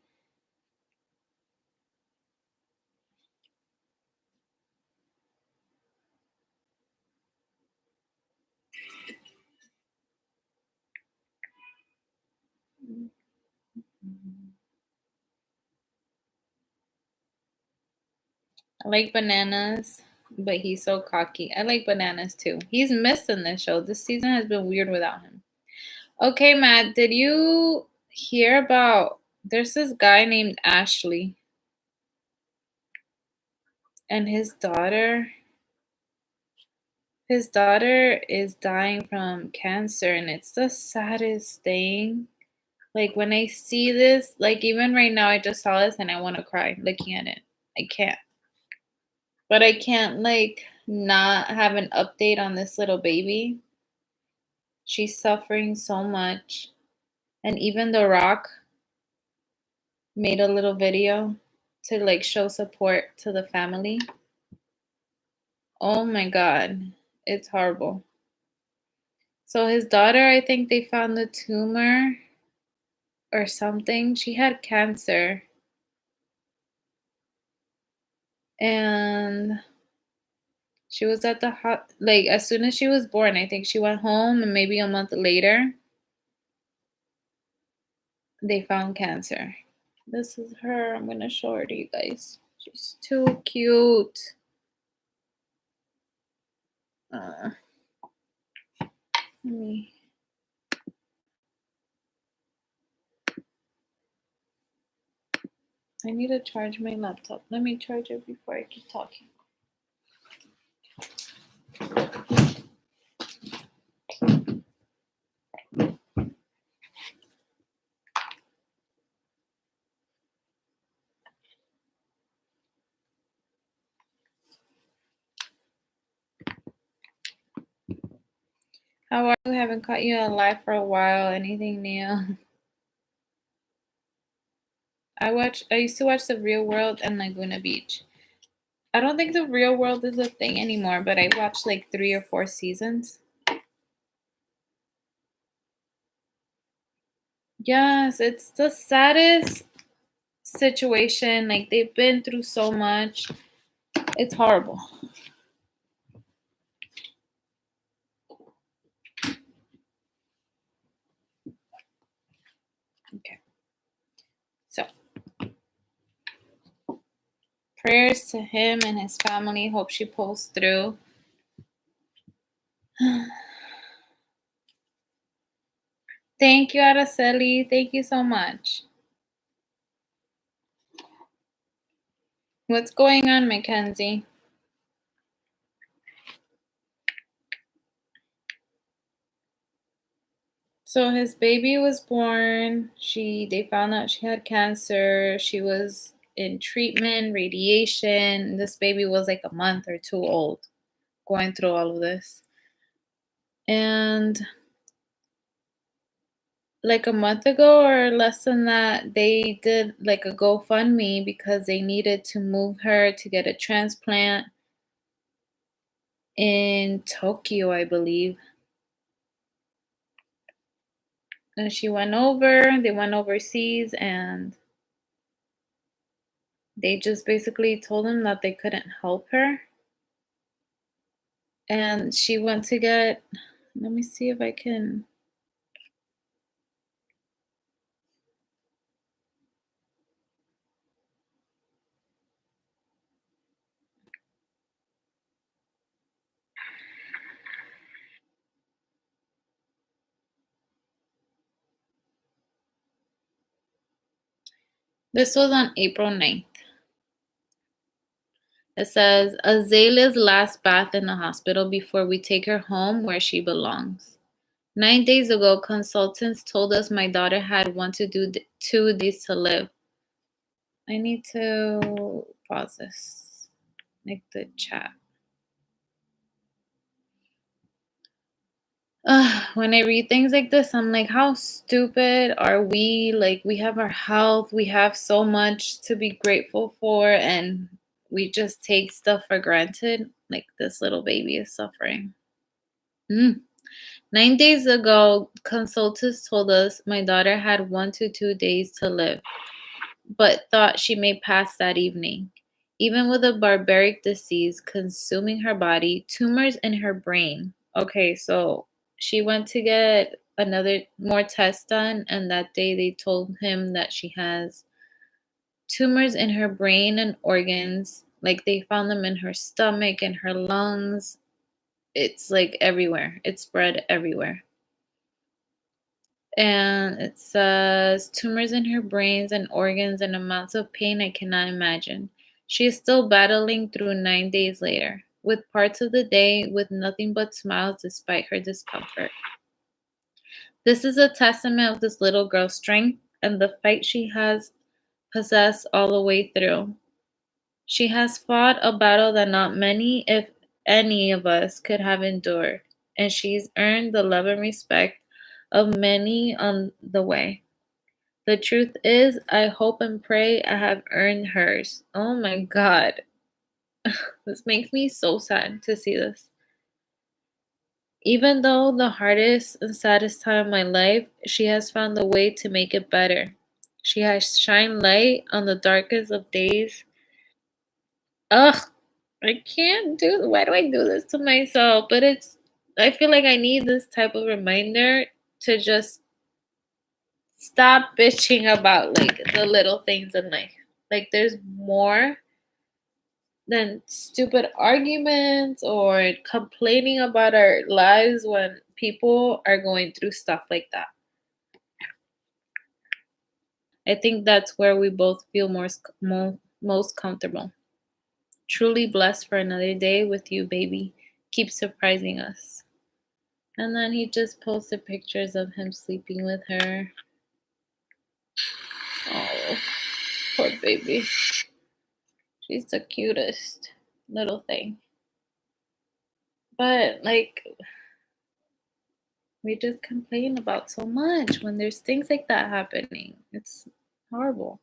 I like Bananas, but he's so cocky. I like Bananas too. He's missed in this show. This season has been weird without him. Okay, Matt, did you hear about there's this guy named Ashley and his daughter? His daughter is dying from cancer and it's the saddest thing. Like when I see this, like even right now I just saw this and I want to cry looking at it. I can't. But I can't like not have an update on this little baby. She's suffering so much. And even The Rock made a little video to like show support to the family. Oh my God. It's horrible. So his daughter, I think they found the tumor or something. She had cancer. And she was at the like as soon as she was born, I think she went home and maybe a month later they found cancer. This is her. I'm gonna show her to you guys. She's too cute. Let me. I need to charge my laptop. Let me charge it before I keep talking. How are you? Haven't caught you alive for a while. Anything new? I used to watch The Real World and Laguna Beach. I don't think The Real World is a thing anymore, but I watched like 3 or 4 seasons. Yes, it's the saddest situation. Like they've been through so much. It's horrible. Okay. So, prayers to him and his family. Hope she pulls through. Thank you, Araceli. Thank you so much. What's going on, Mackenzie? So his baby was born. They found out she had cancer. She was in treatment, radiation. This baby was like a month or two old, going through all of this. And like a month ago or less than that, they did like a GoFundMe because they needed to move her to get a transplant in Tokyo, I believe. And she went over, they went overseas, and they just basically told them that they couldn't help her. And she went to get, let me see if I can. This was on April 9th. It says, Azalea's last bath in the hospital before we take her home where she belongs. 9 days ago, consultants told us my daughter had 2 days to live. I need to pause this, like the chat. When I read things like this, I'm like, how stupid are we? Like, we have our health, we have so much to be grateful for, and we just take stuff for granted. Like, this little baby is suffering. 9 days ago, consultants told us my daughter had 1 to 2 days to live, but thought she may pass that evening. Even with a barbaric disease consuming her body, tumors in her brain. Okay, so she went to get more tests done, and that day they told him that she has tumors in her brain and organs. Like they found them in her stomach and her lungs. It's like everywhere. It's spread everywhere. And it says tumors in her brains and organs and amounts of pain I cannot imagine. She is still battling through 9 days later, with parts of the day with nothing but smiles despite her discomfort. This is a testament of this little girl's strength and the fight she has possessed all the way through. She has fought a battle that not many, if any of us, could have endured, and she's earned the love and respect of many on the way. The truth is, I hope and pray I have earned hers. Oh my God. This makes me so sad to see this. Even though the hardest and saddest time of my life, she has found a way to make it better. She has shined light on the darkest of days. Ugh, I can't do. Why do I do this to myself? But I feel like I need this type of reminder to just stop bitching about like the little things in life. Like there's more than stupid arguments or complaining about our lives when people are going through stuff like that. I think that's where we both feel most comfortable. Truly blessed for another day with you, baby. Keep surprising us. And then he just posted pictures of him sleeping with her. Oh, poor baby. She's the cutest little thing. But, like, we just complain about so much when there's things like that happening. It's horrible.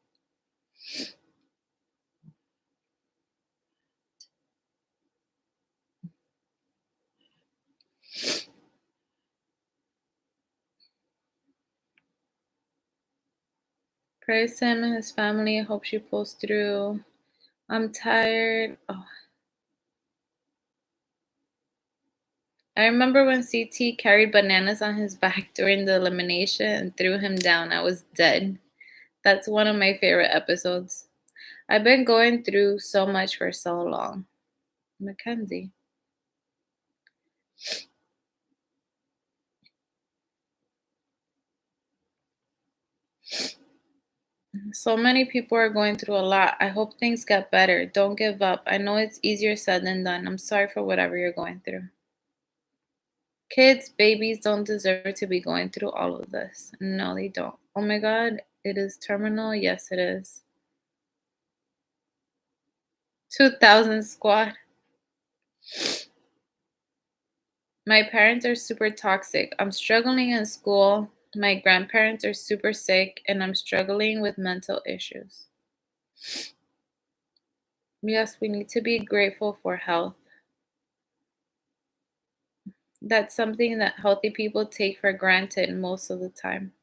Praise him and his family. I hope she pulls through. I'm tired. Oh, I remember when CT carried bananas on his back during the elimination and threw him down. I was dead. That's one of my favorite episodes. I've been going through so much for so long. Mackenzie. So many people are going through a lot. I hope things get better. Don't give up. I know it's easier said than done. I'm sorry for whatever you're going through. Kids, babies don't deserve to be going through all of this. No, they don't. Oh my God, it is terminal. Yes, it is. 2000 squad. My parents are super toxic. I'm struggling in school. My grandparents are super sick, and I'm struggling with mental issues. Yes, we need to be grateful for health. That's something that healthy people take for granted most of the time.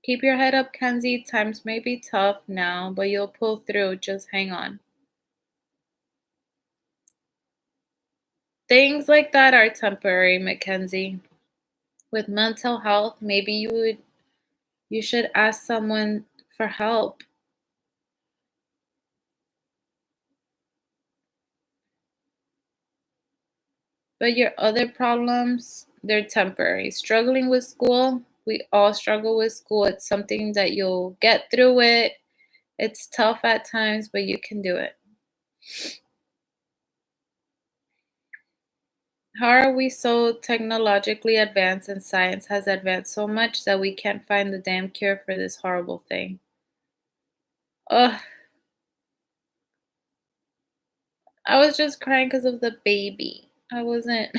Keep your head up, Kenzie. Times may be tough now, but you'll pull through. Just hang on. Things like that are temporary, Mackenzie. With mental health, maybe you should ask someone for help. But your other problems, they're temporary. Struggling with school, we all struggle with school. It's something that you'll get through it. It's tough at times, but you can do it. How are we so technologically advanced and science has advanced so much that we can't find the damn cure for this horrible thing? Ugh, I was just crying because of the baby. I wasn't.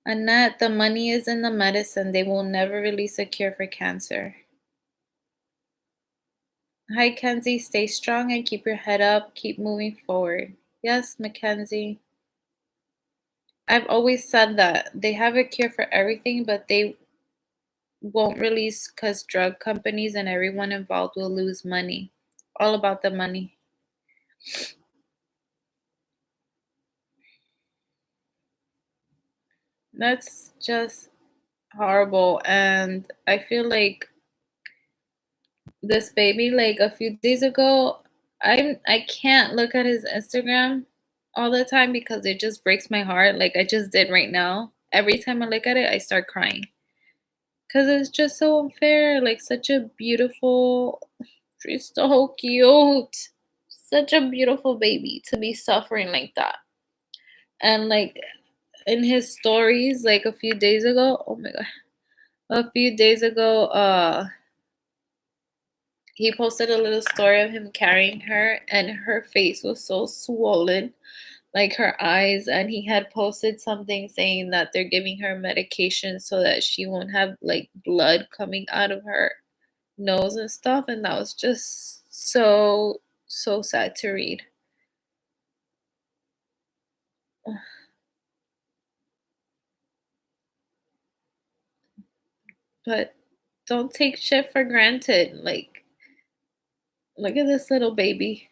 Annette, the money is in the medicine. They will never release a cure for cancer. Hi, Kenzie. Stay strong and keep your head up. Keep moving forward. Yes, Mackenzie. I've always said that they have a cure for everything, but they won't release because drug companies and everyone involved will lose money. All about the money. That's just horrible. And I feel like this baby, like a few days ago, I can't look at his Instagram all the time because it just breaks my heart. Like I just did right now. Every time I look at it, I start crying. Cause it's just so unfair. Like such a beautiful, she's so cute. Such a beautiful baby to be suffering like that. And like in his stories, like a few days ago, oh my god, a few days ago, he posted a little story of him carrying her, and her face was so swollen, like her eyes. And he had posted something saying that they're giving her medication so that she won't have like blood coming out of her nose and stuff. And that was just so sad to read. But don't take shit for granted. Like, look at this little baby.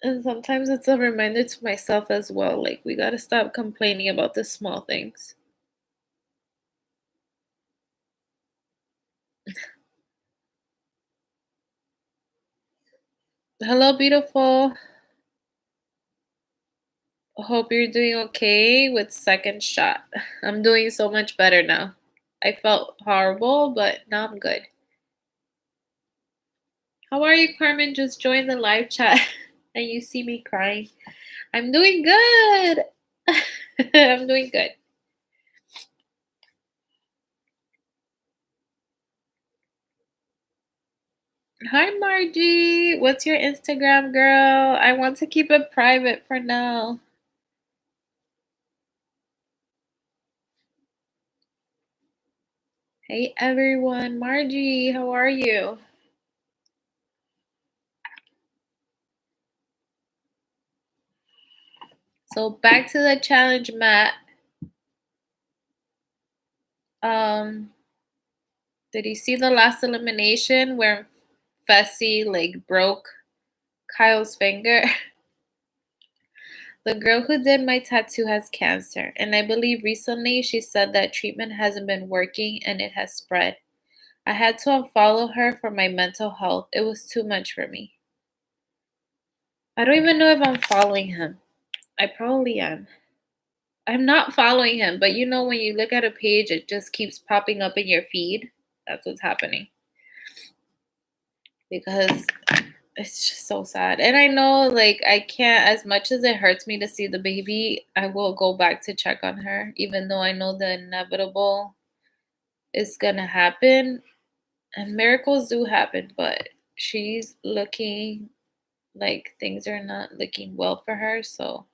And sometimes it's a reminder to myself as well. Like, we gotta stop complaining about the small things. Hello, beautiful. Hope you're doing okay with second shot. I'm doing so much better now. I felt horrible, but now I'm good. How are you, Carmen? Just join the live chat and you see me crying. I'm doing good. I'm doing good. Hi, Margie. What's your Instagram, girl? I want to keep it private for now. Hey, everyone. Margie, how are you? So, back to the challenge, Matt. Um, did you see the last elimination where Fessy like broke Kyle's finger. The girl who did my tattoo has cancer, and I believe recently she said that treatment hasn't been working and it has spread. I had to unfollow her for my mental health. It was too much for me. I don't even know if I'm following him. I probably am. I'm not following him, but you know, when you look at a page, it just keeps popping up in your feed. That's what's happening. Because it's just so sad. And I know, like, I can't, as much as it hurts me to see the baby, I will go back to check on her, even though I know the inevitable is going to happen. And miracles do happen, but she's looking like things are not looking well for her. So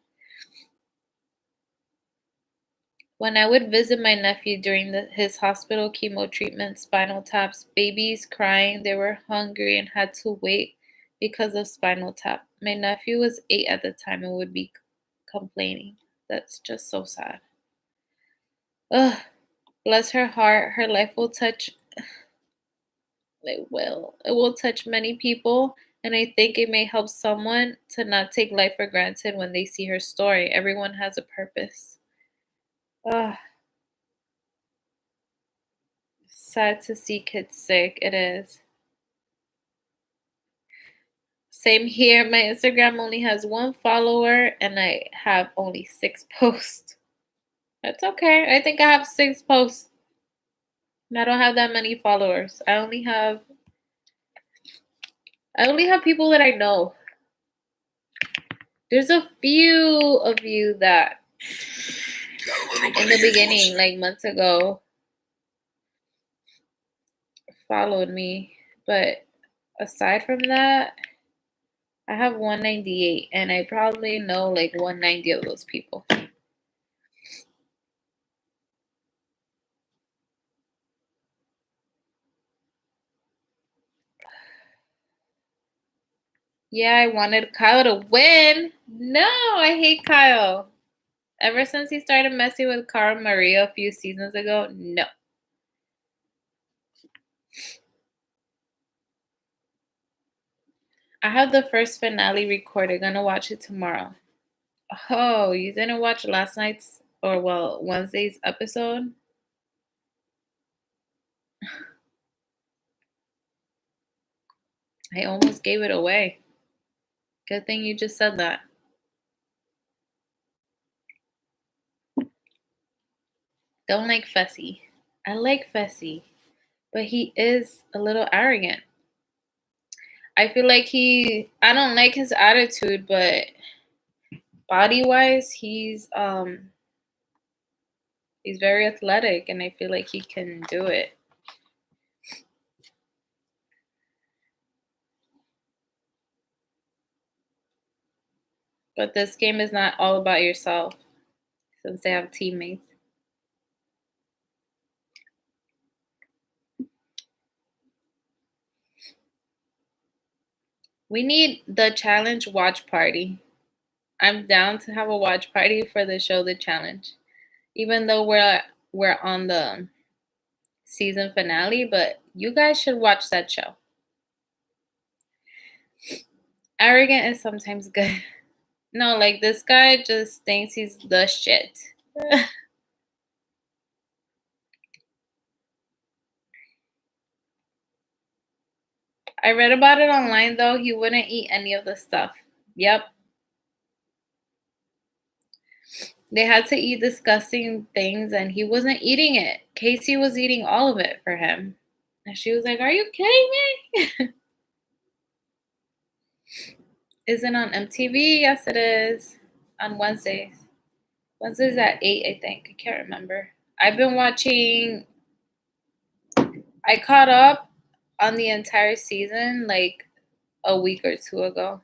when I would visit my nephew during his hospital chemo treatment, spinal taps, babies crying, they were hungry and had to wait because of spinal tap. My nephew was 8 at the time and would be complaining. That's just so sad. Ugh, bless her heart. Her life will touch. It will. It will touch many people, and I think it may help someone to not take life for granted when they see her story. Everyone has a purpose. Ugh, sad to see kids sick. It is. Same here. My Instagram only has 1 follower, and I have only 6 posts. That's okay. I think I have 6 posts. And I don't have that many followers. I only have people that I know. There's a few of you that in the beginning, like months ago, followed me. But aside from that, I have 198, and I probably know like 190 of those people. Yeah, I wanted Kyle to win. No, I hate Kyle. Ever since he started messing with Cara Maria a few seasons ago, no. I have the first finale recorded. Gonna watch it tomorrow. Oh, you didn't watch last night's or well, Wednesday's episode? I almost gave it away. Good thing you just said that. Don't like Fessy. I like Fessy, but he is a little arrogant. I feel like I don't like his attitude, but body wise, he's very athletic, and I feel like he can do it. But this game is not all about yourself since they have teammates. We need the challenge watch party. I'm down to have a watch party for the show The Challenge. Even though we're on the season finale, but you guys should watch that show. Arrogant is sometimes good. No, like this guy just thinks he's the shit. I read about it online though. He wouldn't eat any of the stuff. Yep. They had to eat disgusting things and he wasn't eating it. Casey was eating all of it for him. And she was like, "Are you kidding me?" Is it on MTV? Yes, it is. On Wednesdays. Wednesdays at 8, I think. I can't remember. I've been watching. I caught up on the entire season like a week or two ago.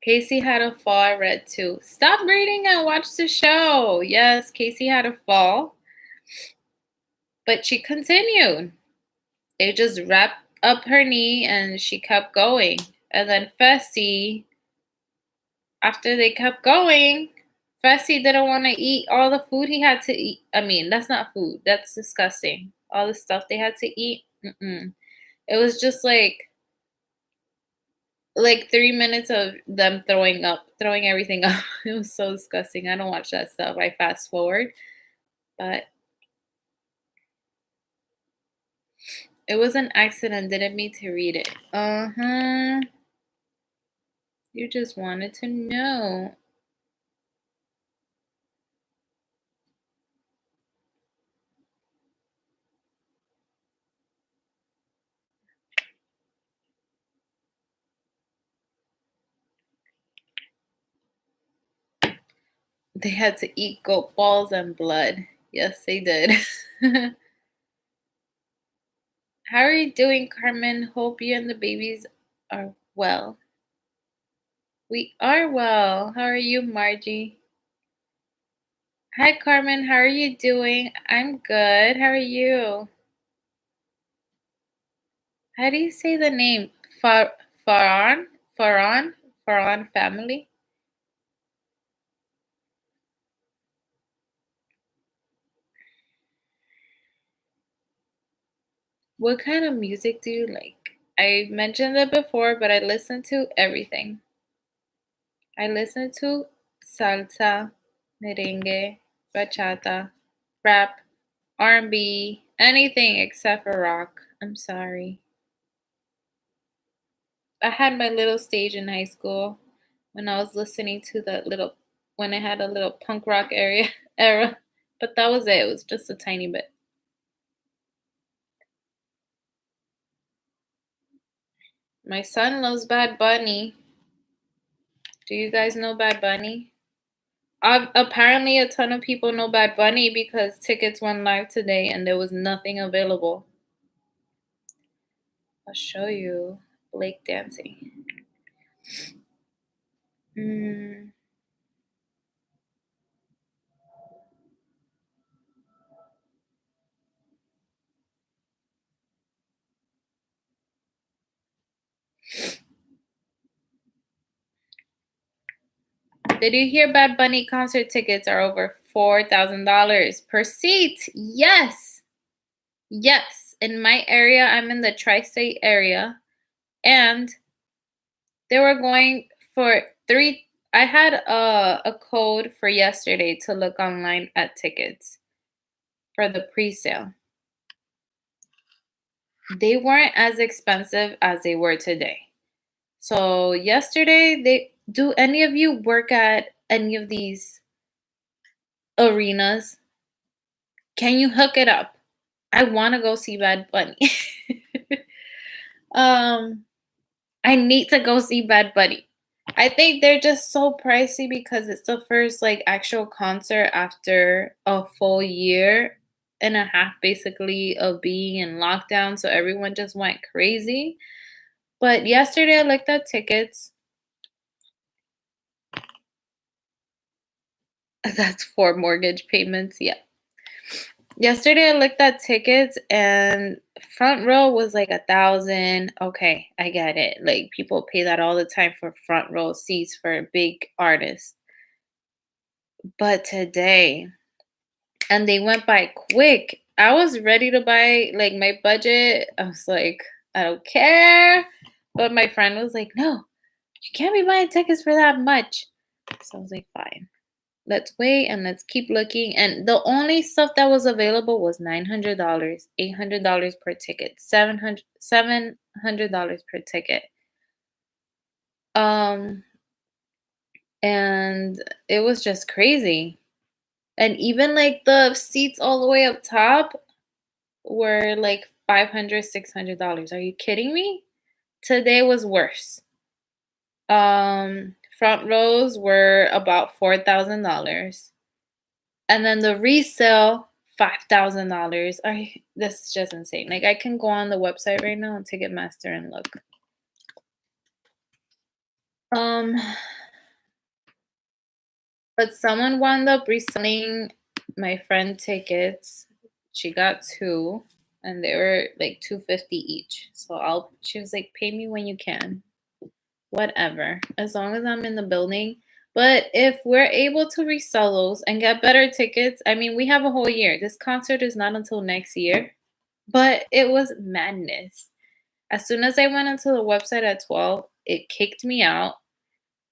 Casey had a fall, I read too. Stop reading and watch the show. Yes, Casey had a fall, but she continued. They just wrapped up her knee and she kept going. And then Fessy, after they kept going, Fessy didn't want to eat all the food he had to eat. I mean, that's not food. That's disgusting. All the stuff they had to eat. Mm-mm. It was just like 3 minutes of them throwing everything up. It was so disgusting. I don't watch that stuff. I fast forward, but it was an accident. Didn't mean to read it. Uh-huh. You just wanted to know. They had to eat goat balls and blood. Yes, they did. How are you doing, Carmen? Hope you and the babies are well. We are well. How are you, Margie? Hi, Carmen. How are you doing? I'm good. How are you? How do you say the name? Faran? Faran? Faran family? What kind of music do you like? I mentioned it before, but I listen to everything. I listen to salsa, merengue, bachata, rap, R&B, anything except for rock. I'm sorry. I had my little stage in high school when I was listening to when I had a little punk rock era, but that was it. It was just a tiny bit. My son loves Bad Bunny. Do you guys know Bad Bunny? Apparently, a ton of people know Bad Bunny because tickets went live today and there was nothing available. I'll show you Blake dancing. Mm. Did you hear Bad Bunny concert tickets are over $4,000 per seat? Yes. Yes. In my area, I'm in the tri-state area, and they were going for three. I had a code for yesterday to look online at tickets for the pre-sale. They weren't as expensive as they were today. So yesterday, they do any of you work at any of these arenas? Can you hook it up? I want to go see Bad Bunny. um, I need to go see Bad Bunny. I think they're just so pricey because it's the first like actual concert after a full year and a half basically of being in lockdown. So everyone just went crazy. But yesterday I looked at tickets. That's 4 mortgage payments. Yeah. Yesterday I looked at tickets and front row was like 1,000. Okay, I get it. Like people pay that all the time for front row seats for big artists. But today, and they went by quick. I was ready to buy like my budget. I was like, I don't care. But my friend was like, no, you can't be buying tickets for that much. So I was like, fine. Let's wait and let's keep looking. And the only stuff that was available was $900, $800 per ticket, $700 per ticket. Um, and it was just crazy. And even like the seats all the way up top were like $500, $600. Are you kidding me? Today was worse. Front rows were about $4,000. And then the resale, $5,000. This is just insane. Like I can go on the website right now on Ticketmaster and look. Um, but someone wound up reselling my friend tickets. She got two, and they were like $250 each. So she was like, pay me when you can. Whatever, as long as I'm in the building. But if we're able to resell those and get better tickets, I mean, we have a whole year. This concert is not until next year, but it was madness. As soon as I went onto the website at 12, it kicked me out.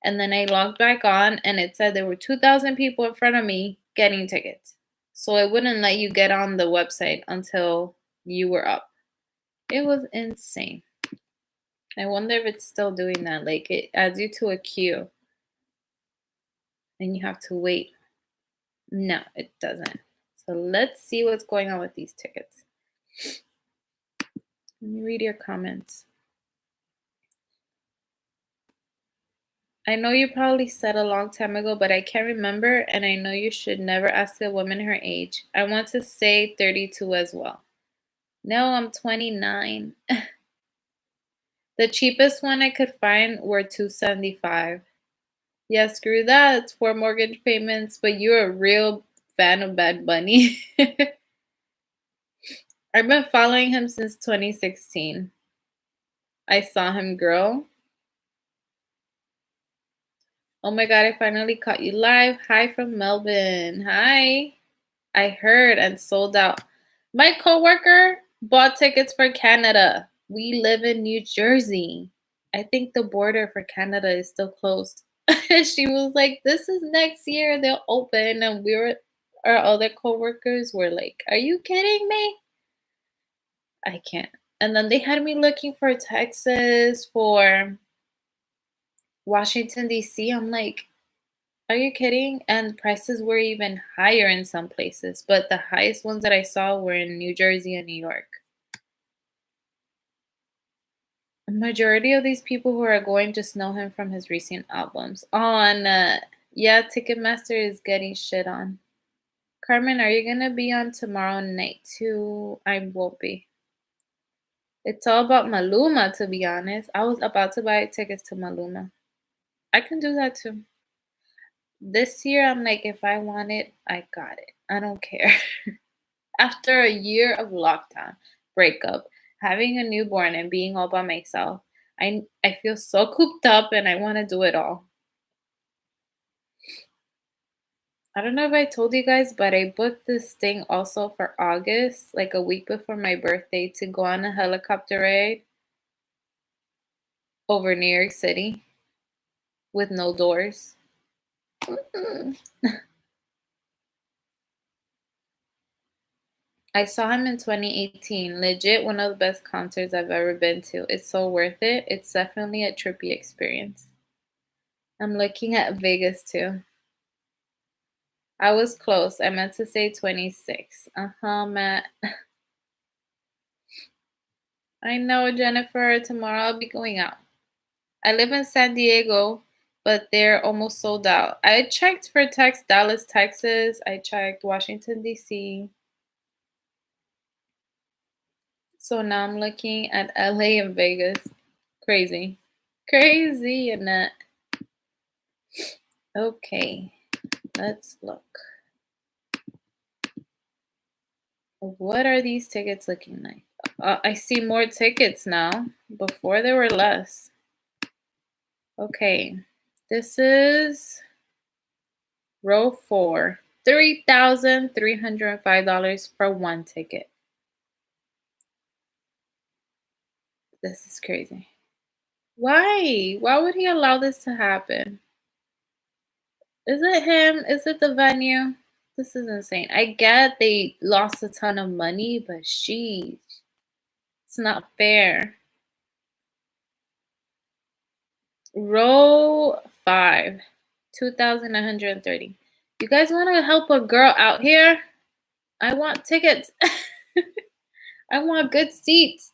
And then I logged back on and it said there were 2,000 people in front of me getting tickets. So it wouldn't let you get on the website until you were up. It was insane. I wonder if it's still doing that. Like it adds you to a queue and you have to wait. No, it doesn't. So let's see what's going on with these tickets. Let me read your comments. I know you probably said a long time ago, but I can't remember, and I know you should never ask a woman her age. I want to say 32 as well. No, I'm 29. The cheapest one I could find were 275. Yeah, screw that. It's 4 mortgage payments, but you're a real fan of Bad Bunny. I've been following him since 2016. I saw him grow. Oh my god, I finally caught you live. Hi from Melbourne. Hi. I heard and sold out. My coworker bought tickets for Canada. We live in New Jersey. I think the border for Canada is still closed. She was like, "This is next year. They'll open." And our other coworkers were like, "Are you kidding me?" I can't. And then they had me looking for Texas, for Washington, D.C. I'm like, are you kidding? And prices were even higher in some places, but the highest ones that I saw were in New Jersey and New York. A majority of these people who are going just know him from his recent albums. Yeah, Ticketmaster is getting shit on. Carmen, are you gonna be on tomorrow night too? I won't be. It's all about Maluma, to be honest. I was about to buy tickets to Maluma. I can do that too. This year, I'm like, if I want it, I got it. I don't care. After a year of lockdown, breakup, having a newborn, and being all by myself, I feel so cooped up and I want to do it all. I don't know if I told you guys, but I booked this thing also for August, like a week before my birthday, to go on a helicopter ride over New York City with no doors. Mm. I saw him in 2018. Legit one of the best concerts I've ever been to. It's so worth it. It's definitely a trippy experience. I'm looking at Vegas too. I was close. I meant to say 26. Matt. I know, Jennifer. Tomorrow I'll be going out. I live in San Diego, but they're almost sold out. I checked for Dallas, Texas. I checked Washington, D.C. So now I'm looking at LA and Vegas. Crazy. Crazy, Annette. Okay, let's look. What are these tickets looking like? I see more tickets now. Before there were less. Okay, this is row 4. $3,305 for one ticket. This is crazy. Why? Why would he allow this to happen? Is it him? Is it the venue? This is insane. I get they lost a ton of money, but sheesh, it's not fair. Row 5, 2,930. You guys want to help a girl out here? I want tickets. I want good seats.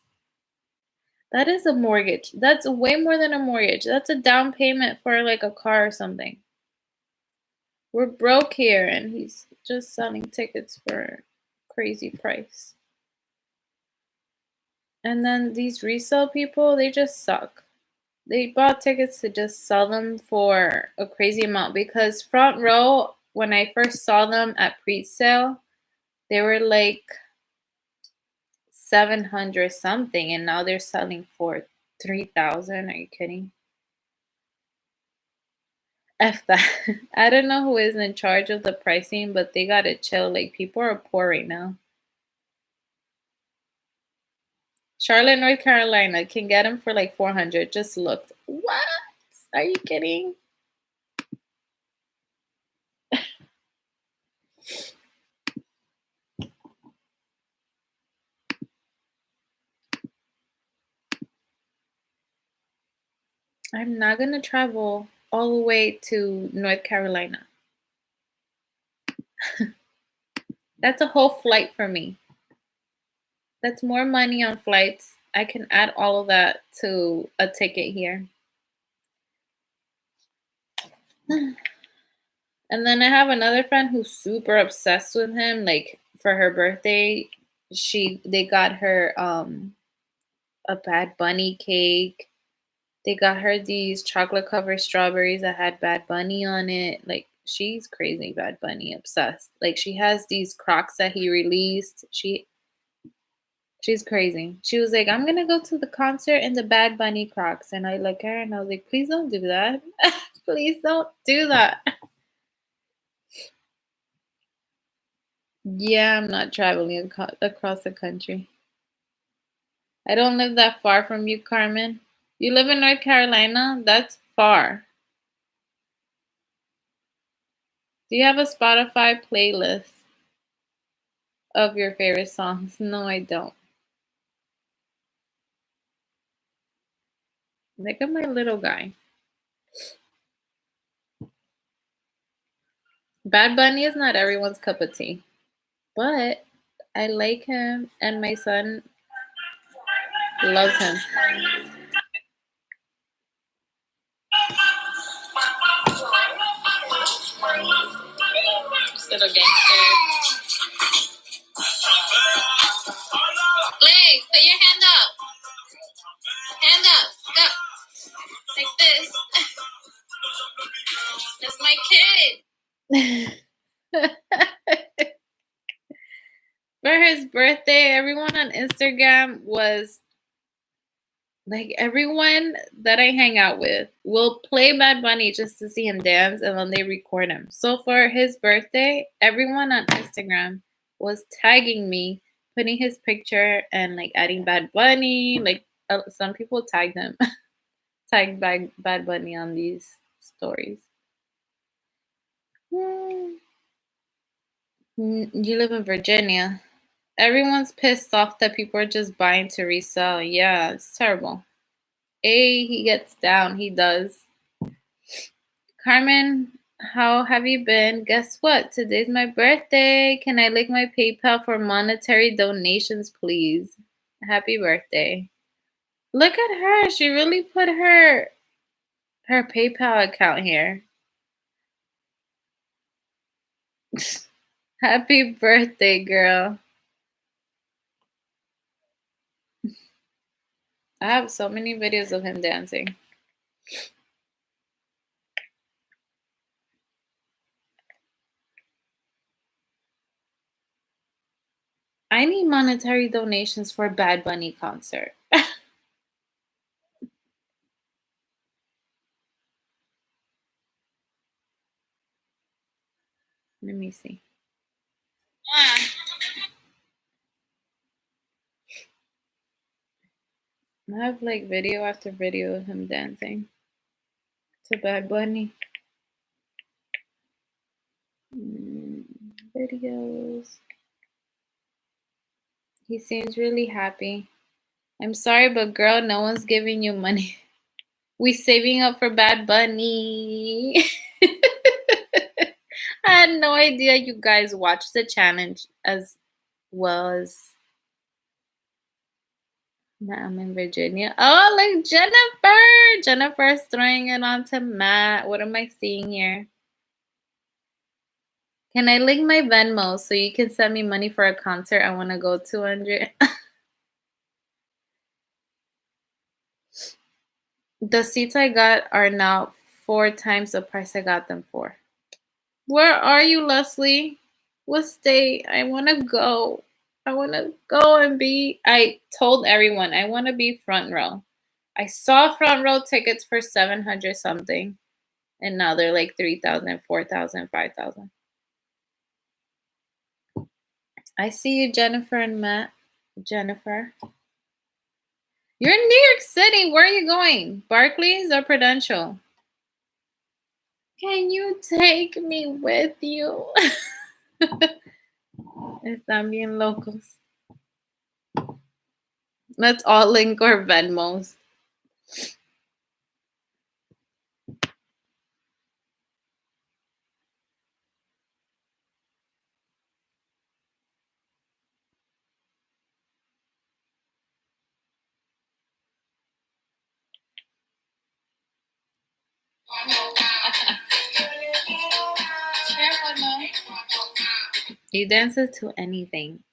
That is a mortgage. That's way more than a mortgage. That's a down payment for like a car or something. We're broke here and he's just selling tickets for a crazy price. And then these resale people, they just suck. They bought tickets to just sell them for a crazy amount because front row, when I first saw them at pre-sale, they were like 700 something and now they're selling for 3,000. Are you kidding? F that. I don't know who is in charge of the pricing, but they gotta chill. Like, people are poor right now. Charlotte, North Carolina can get them for like 400. Just looked. What? Are you kidding? I'm not gonna travel all the way to North Carolina. That's a whole flight for me. That's more money on flights. I can add all of that to a ticket here. And then I have another friend who's super obsessed with him. Like, for her birthday, they got her a Bad Bunny cake. They got her these chocolate covered strawberries that had Bad Bunny on it. Like, she's crazy Bad Bunny obsessed. Like, she has these Crocs that he released. She's crazy. She was like, I'm gonna go to the concert in the Bad Bunny Crocs. And I look at her and I was like, please don't do that. Please don't do that. Yeah, I'm not traveling across the country. I don't live that far from you, Carmen. You live in North Carolina? That's far. Do you have a Spotify playlist of your favorite songs? No, I don't. Look at my little guy. Bad Bunny is not everyone's cup of tea, but I like him, and my son loves him. Little gangster. Leg, put your hand up. Hand up. Go. Like this. That's my kid. For his birthday, everyone on Instagram was like, everyone that I hang out with will play Bad Bunny just to see him dance, and then they record him. So for his birthday, everyone on Instagram was tagging me, putting his picture and like adding Bad Bunny. Like, some people tagged him, tagged Bad Bunny on these stories. You live in Virginia. Everyone's pissed off that people are just buying to resell. Yeah, it's terrible. He gets down. He does. Carmen, how have you been? Guess what? Today's my birthday. Can I link my PayPal for monetary donations, please? Happy birthday. Look at her. She really put her PayPal account here. Happy birthday, girl. I have so many videos of him dancing. I need monetary donations for Bad Bunny concert. Let me see. I have like video after video of him dancing to Bad Bunny. Videos. He seems really happy. I'm sorry, but girl, no one's giving you money. We saving up for Bad Bunny. I had no idea you guys watched the challenge as well as Matt. I'm in Virginia. Oh, like Jennifer. Jennifer's throwing it on to Matt. What am I seeing here? Can I link my Venmo so you can send me money for a concert? I want to go 200. The seats I got are now 4 times the price I got them for. Where are you, Leslie? What state? I want to go. I want to go and be. I told everyone I want to be front row. I saw front row tickets for 700 something. And now they're like 3,000, 4,000, 5,000. I see you, Jennifer and Matt. Jennifer. You're in New York City. Where are you going? Barclays or Prudential? Can you take me with you? Están bien locos. Let's all link our Venmos. He dances to anything.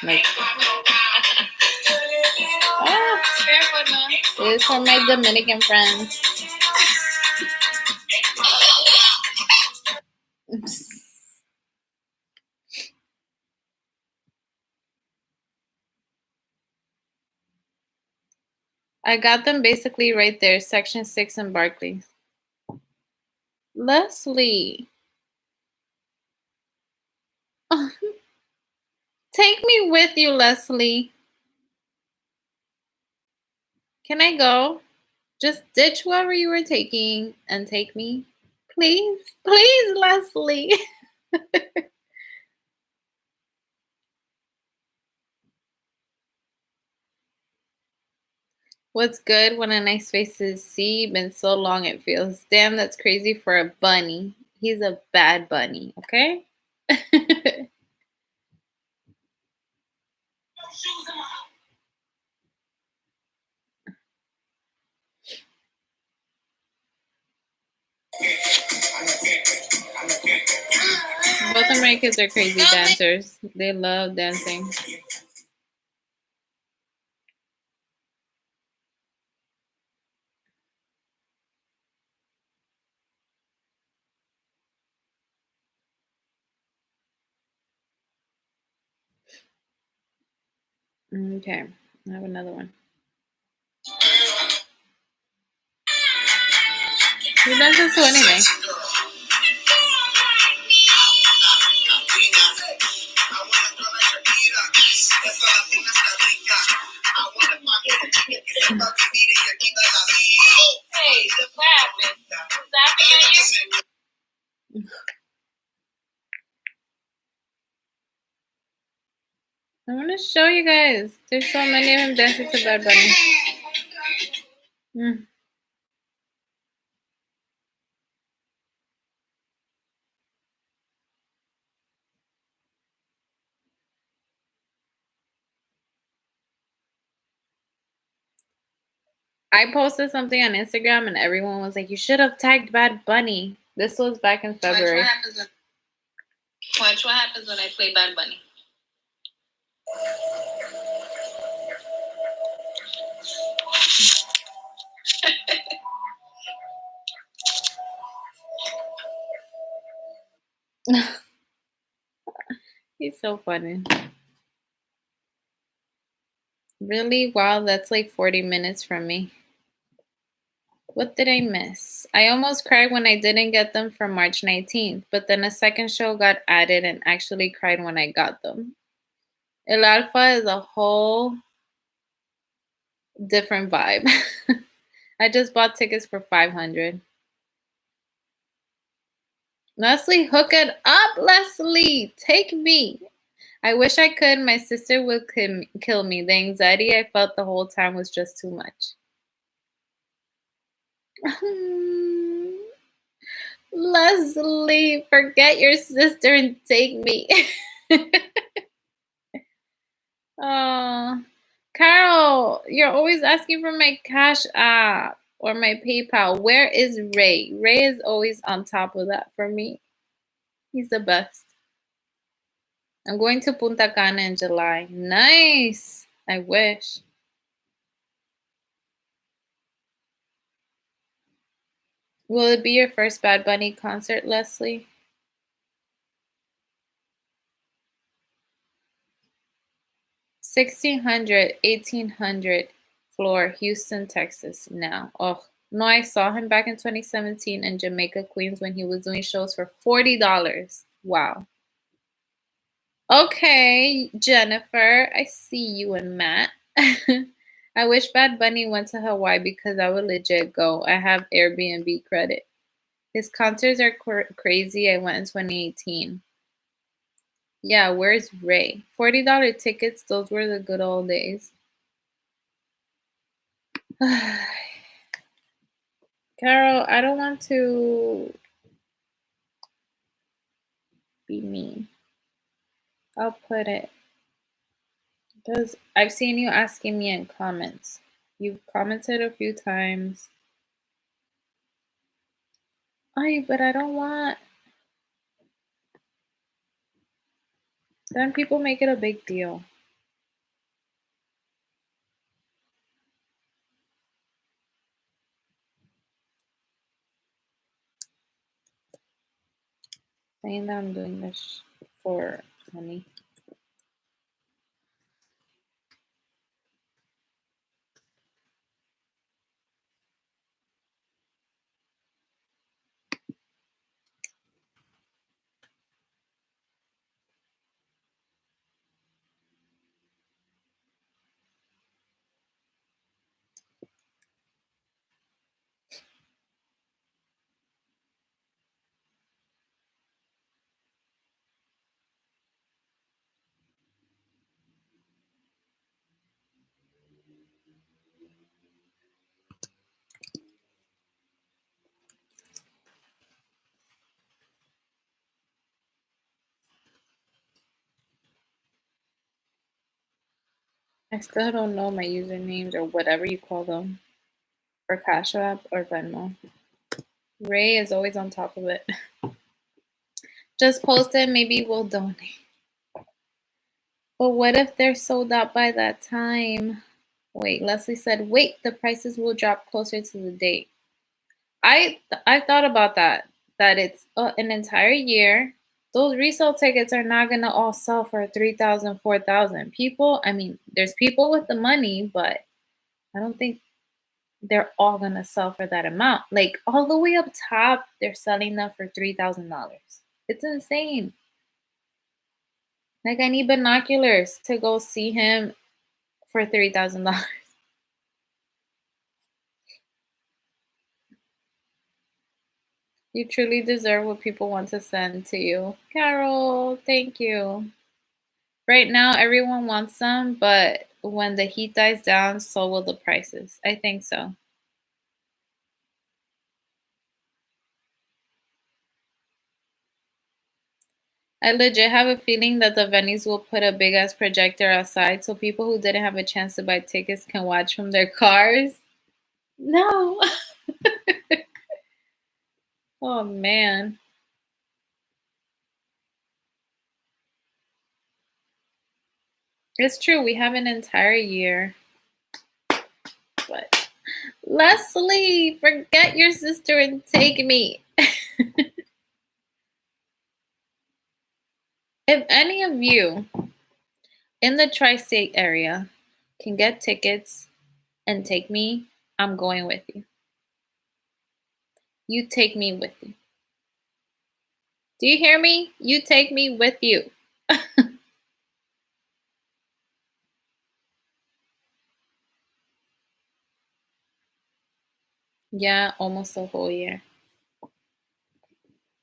Like, oh, this is for my Dominican friends. I got them basically right there, section 6 in Barclays. Leslie. Oh, take me with you, Leslie. Can I go? Just ditch whoever you were taking and take me. Please, please, Leslie. What's good when a nice face is see? Been so long it feels. Damn, that's crazy for a bunny. He's a bad bunny, okay? Both of my kids are crazy dancers. They love dancing. Okay, I have another one. Who dances to anything? Hey, the clapping. Clapping at you? I want to show you guys. There's so many of them dancing to Bad Bunny. Mm. I posted something on Instagram and everyone was like, you should have tagged Bad Bunny. This was back in February. Watch what happens when I play Bad Bunny. He's so funny. Really? Wow, that's like 40 minutes from me. What did I miss? I almost cried when I didn't get them for March 19th, but then a second show got added and actually cried when I got them. El Alfa is a whole different vibe. I just bought tickets for 500. Leslie, hook it up, Leslie. Take me. I wish I could. My sister would kill me. The anxiety I felt the whole time was just too much. Leslie, forget your sister and take me. Oh, Carol, you're always asking for my Cash App or my PayPal. Where is Ray? Ray is always on top of that for me. He's the best. I'm going to Punta Cana in July. Nice. I wish. Will it be your first Bad Bunny concert, Leslie? 1600, 1800 floor, Houston, Texas. Now. Oh, No, I saw him back in 2017 in Jamaica, Queens when he was doing shows for $40. Wow. Okay, Jennifer, I see you and Matt. I wish Bad Bunny went to Hawaii because I would legit go. I have Airbnb credit. His concerts are crazy. I went in 2018. Yeah, where's Ray? $40 tickets, those were the good old days. Carol, I don't want to be mean. I'll put it. Because I've seen you asking me in comments. You've commented a few times. Ay, but I don't want. Then people make it a big deal. Saying that I'm doing this for money. I still don't know my usernames or whatever you call them for Cash App or Venmo. Ray is always on top of it. Just post it, maybe we'll donate. But what if they're sold out by that time? Wait, Leslie said, wait, the prices will drop closer to the date. I thought about that. That it's an entire year. Those resale tickets are not gonna all sell for 3,000, 4,000. People, I mean, there's people with the money, but I don't think they're all gonna sell for that amount. Like all the way up top, they're selling them for $3,000. It's insane. Like I need binoculars to go see him for $3,000. You truly deserve what people want to send to you. Carol, thank you. Right now, everyone wants some, but when the heat dies down, so will the prices. I think so. I legit have a feeling that the venues will put a big ass projector outside so people who didn't have a chance to buy tickets can watch from their cars. No. Oh man. It's true. We have an entire year. But Leslie, forget your sister and take me. If any of you in the tri state area can get tickets and take me, I'm going with you. You take me with you. Do you hear me? You take me with you. Yeah, almost a whole year.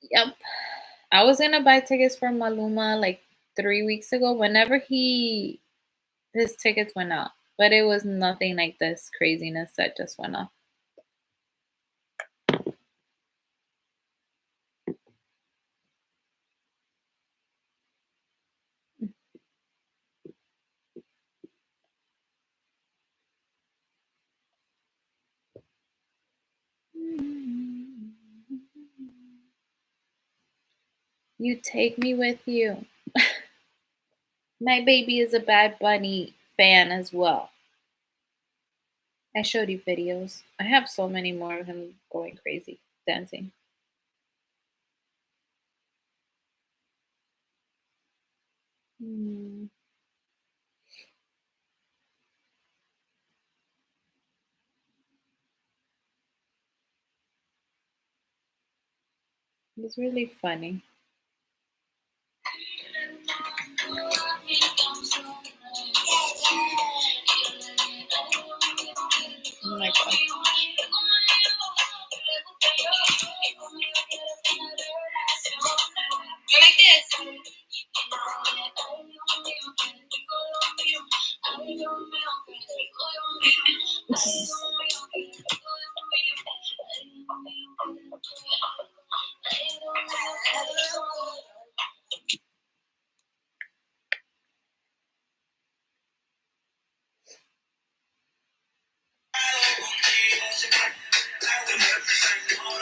Yep. I was gonna buy tickets for Maluma like 3 weeks ago, whenever his tickets went out. But it was nothing like this craziness that just went off. You take me with you. My baby is a Bad Bunny fan as well. I showed you videos. I have so many more of him going crazy, dancing. Hmm. He's really funny. Oh my god. Like this.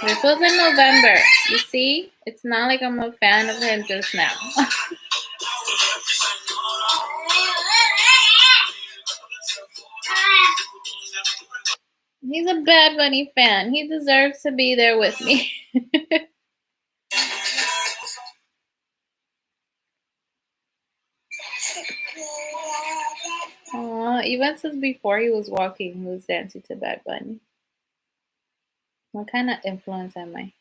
This was in November. You see? It's not like I'm a fan of him just now. He's a Bad Bunny fan. He deserves to be there with me. Aww, even since before he was walking, he was dancing to Bad Bunny. What kind of influence am I?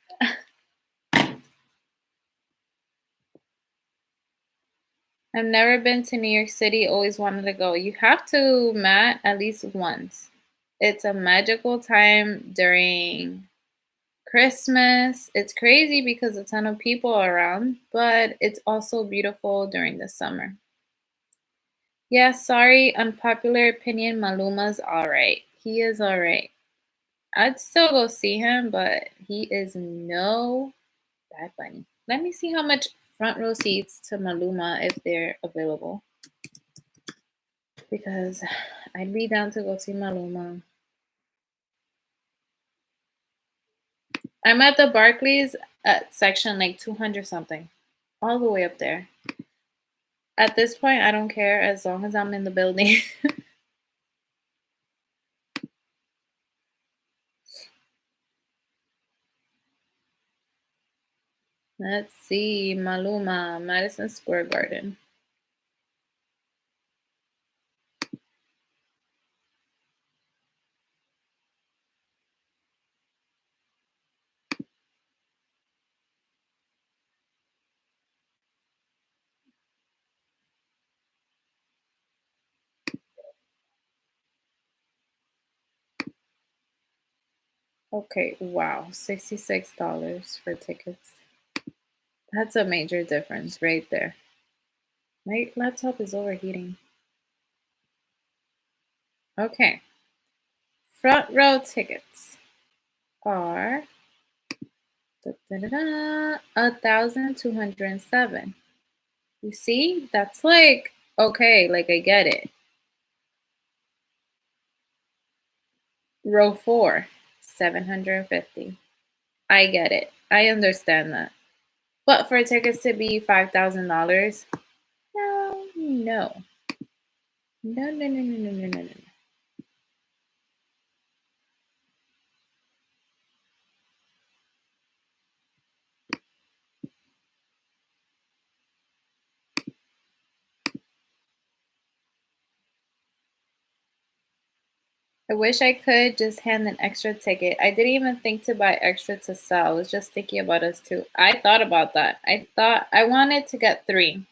I've never been to New York City, always wanted to go. You have to, Matt, at least once. It's a magical time during Christmas. It's crazy because a ton of people are around, but it's also beautiful during the summer. Yeah, sorry, unpopular opinion, Maluma's alright. He is alright. I'd still go see him, but he is no Bad Bunny. Let me see how much front row seats to Maluma if they're available. Because I'd be down to go see Maluma. I'm at the Barclays at section like 200 something. All the way up there. At this point, I don't care as long as I'm in the building. Let's see. Maluma, Madison Square Garden. Okay, wow. $66 for tickets. That's a major difference right there. My laptop is overheating. Okay. Front row tickets are 1,207. You see? That's like, okay, like I get it. Row 4, 750. I get it. I understand that. But for tickets to be $5,000, no, no. No, no, no, no, no, no, no, no. I wish I could just hand an extra ticket. I didn't even think to buy extra to sell. I was just thinking about us too. I thought about that. I thought I wanted to get 3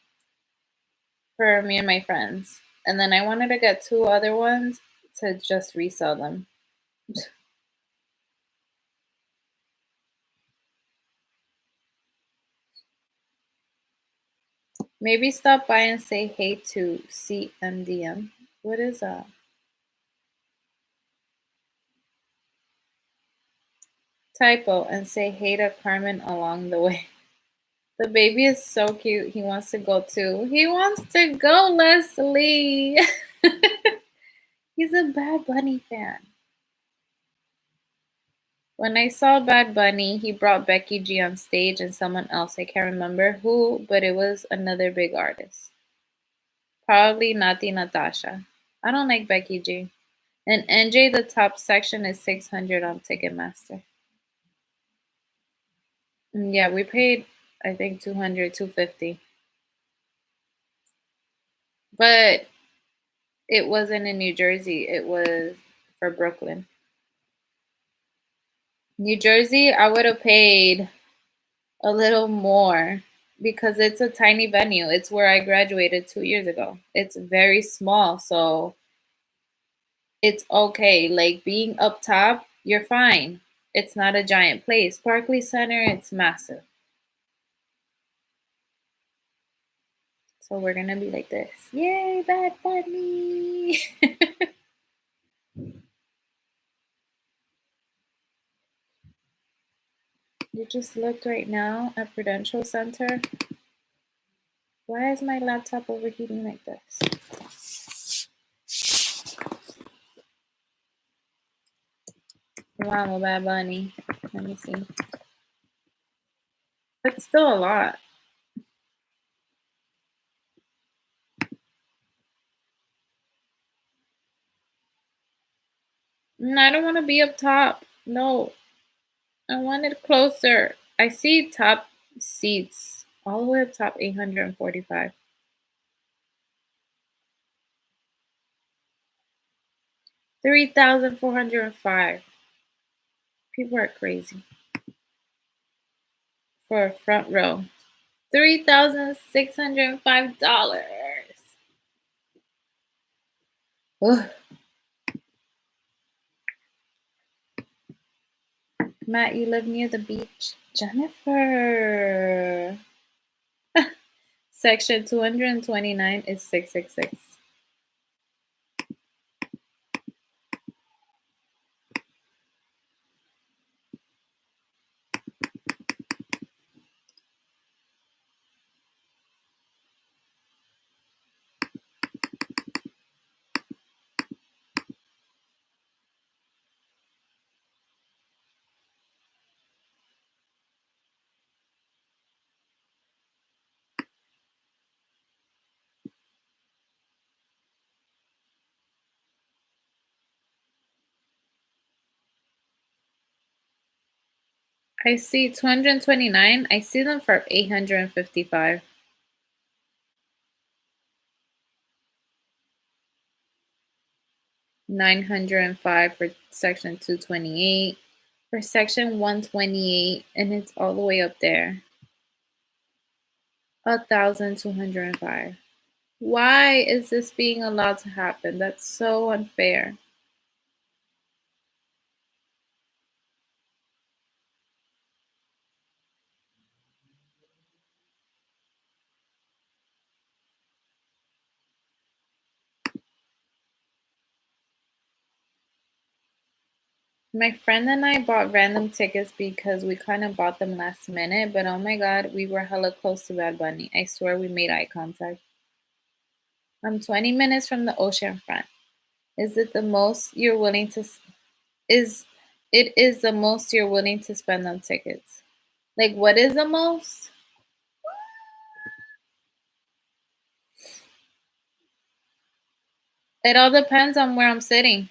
for me and my friends. And then I wanted to get 2 other ones to just resell them. Maybe stop by and say hey to CMDM. What is that? Typo and say hey to Carmen along the way. The baby is so cute. He wants to go too. He wants to go, Leslie. He's a Bad Bunny fan. When I saw Bad Bunny, he brought Becky G on stage and someone else. I can't remember who, but it was another big artist. Probably Nati Natasha. I don't like Becky G. And NJ, the top section is 600 on Ticketmaster. Yeah, we paid, I think, 200, 250. But it wasn't in New Jersey. It was for Brooklyn. New Jersey, I would have paid A little more because it's a tiny venue. It's where I graduated 2 years ago. It's very small, so it's okay. Like being up top, you're fine. It's not a giant place. Barclays Center, it's massive. So we're gonna be like this. Yay, Bad Bunny! You just looked right now at Prudential Center. Why is my laptop overheating like this? Wow, Bad Bunny. Let me see. It's still a lot. I don't want to be up top. No, I want it closer. I see top seats all the way up top, 845. 3,405. People are crazy for a front row. $3,605. Ugh. Matt, you live near the beach. Jennifer. Section 229 is 666. I see 229. I see them for 855. 905 for section 228. For section 128, and it's all the way up there. 1,205. Why is this being allowed to happen? That's so unfair. My friend and I bought random tickets because we kind of bought them last minute, but oh my god, we were hella close to Bad Bunny. I swear we made eye contact. I'm 20 minutes from the ocean front. Is it the most you're willing to is it is the most you're willing to spend on tickets? Like what is the most? It all depends on where I'm sitting.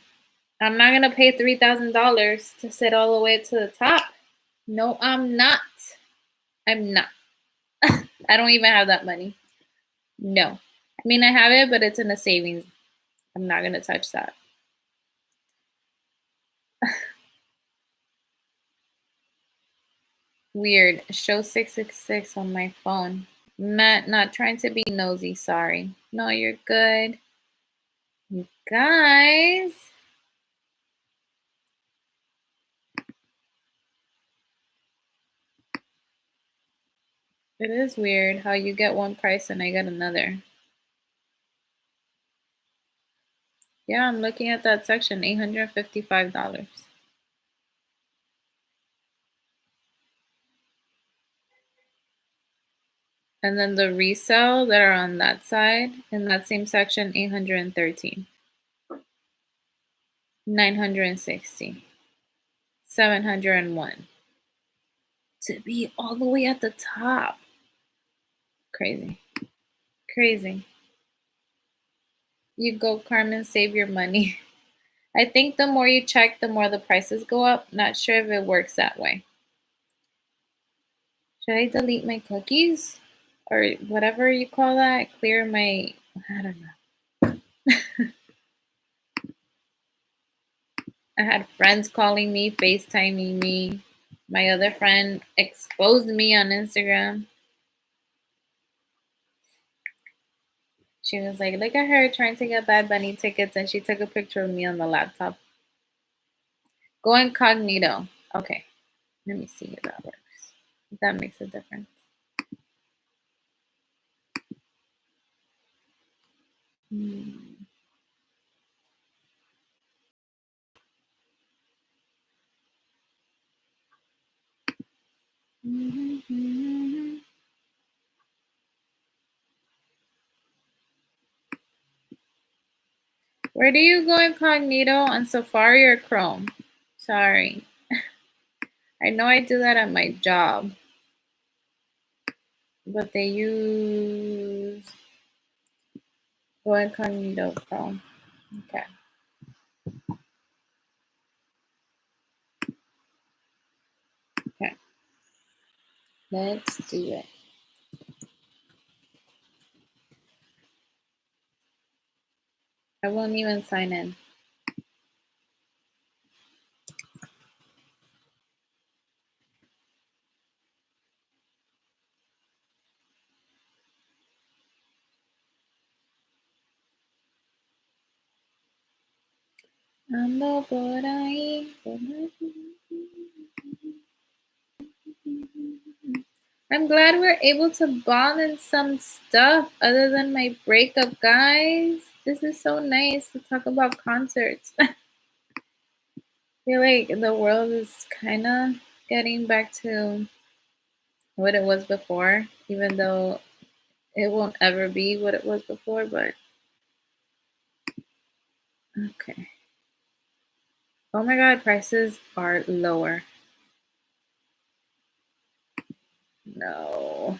I'm not gonna pay $3,000 to sit all the way to the top. No, I'm not. I'm not. I don't even have that money. No. I mean, I have it, but it's in a savings. I'm not gonna touch that. Weird. Show 666 on my phone. Matt, not trying to be nosy. Sorry. No, you're good. You guys. It is weird how you get one price and I get another. Yeah, I'm looking at that section, $855. And then the resale that are on that side, in that same section, 813. 960. 701. To be all the way at the top. Crazy. Crazy. You go, Carmen, save your money. I think the more you check, the more the prices go up. Not sure if it works that way. Should I delete my cookies? Or whatever you call that? Clear my, I don't know. I had friends calling me, FaceTiming me. My other friend exposed me on Instagram. She was like, look at her trying to get Bad Bunny tickets, and she took a picture of me on the laptop. Go incognito. Okay, let me see if that works. If that makes a difference. Where do you go incognito, on Safari or Chrome? Sorry. I know I do that at my job, but they use go incognito Chrome. Okay. Okay. Let's do it. I won't even sign in. Ando por ahí. I'm glad we're able to bond in some stuff other than my breakup, guys. This is so nice to talk about concerts. I feel like the world is kind of getting back to what it was before, even though it won't ever be what it was before, but okay. Oh my god, prices are lower. No.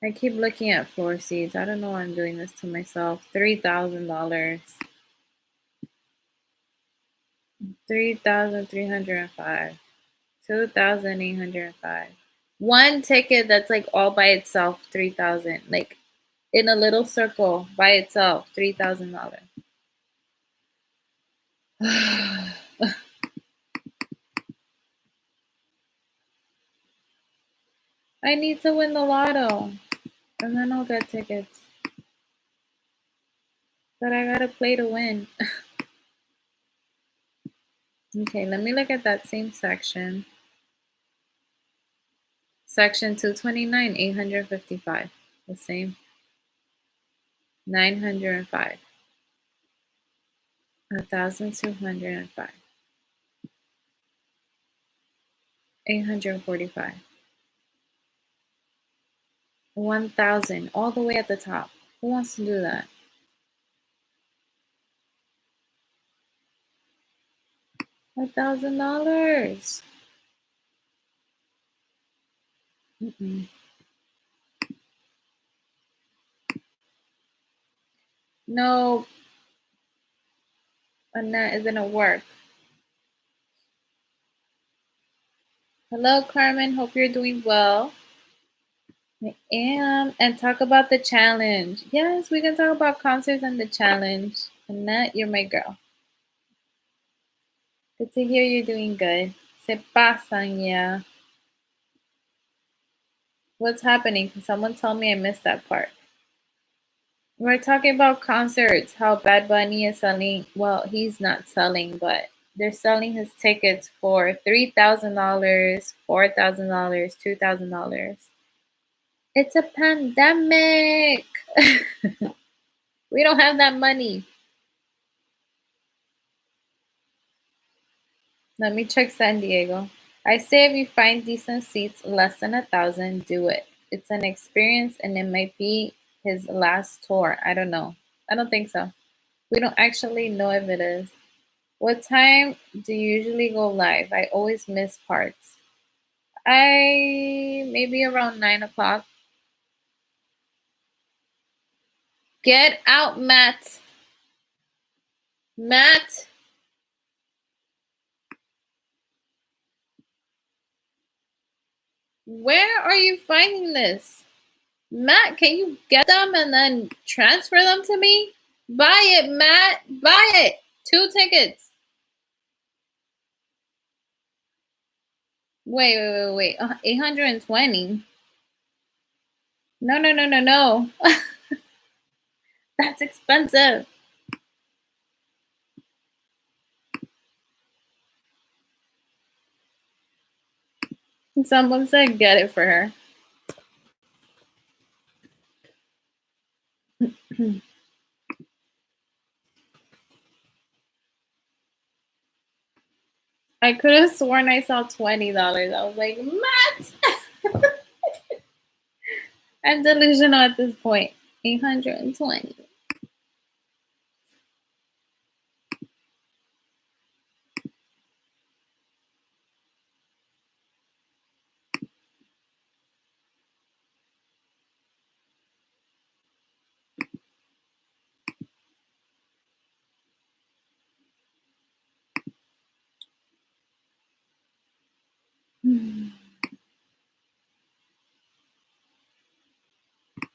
I keep looking at floor seats. I don't know why I'm doing this to myself. $3,000. 3,305. 2,805. One ticket that's like all by itself, 3,000. Like in a little circle by itself, $3,000. I need to win the lotto, and then I'll get tickets. But I gotta play to win. Okay, let me look at that same section. Section 229, 855. The same. 905. 1,205. 845. 1,000. All the way at the top. Who wants to do that? $1,000. No, Annette, it didn't work. Hello, Carmen. Hope you're doing well. I am. And talk about the challenge. Yes, we can talk about concerts and the challenge. Annette, you're my girl. Good to hear you're doing good. Se pasan, yeah. What's happening? Can someone tell me? I missed that part. We're talking about concerts, how Bad Bunny is selling. Well, he's not selling, but they're selling his tickets for $3,000, $4,000, $2,000. It's a pandemic. We don't have that money. Let me check San Diego. I say if you find decent seats less than 1,000, do it. It's an experience and it might be his last tour. I don't know. I don't think so. We don't actually know if it is. What time do you usually go live? I always miss parts. I maybe around 9 o'clock. Get out, Matt. Matt. Where are you finding this? Matt, can you get them and then transfer them to me? Buy it, Matt. Buy it. 2 tickets. Wait. 820. No, no, no, no, no. That's expensive. Someone said get it for her. I could have sworn I saw $20. I was like, Matt, I'm delusional at this point. 820.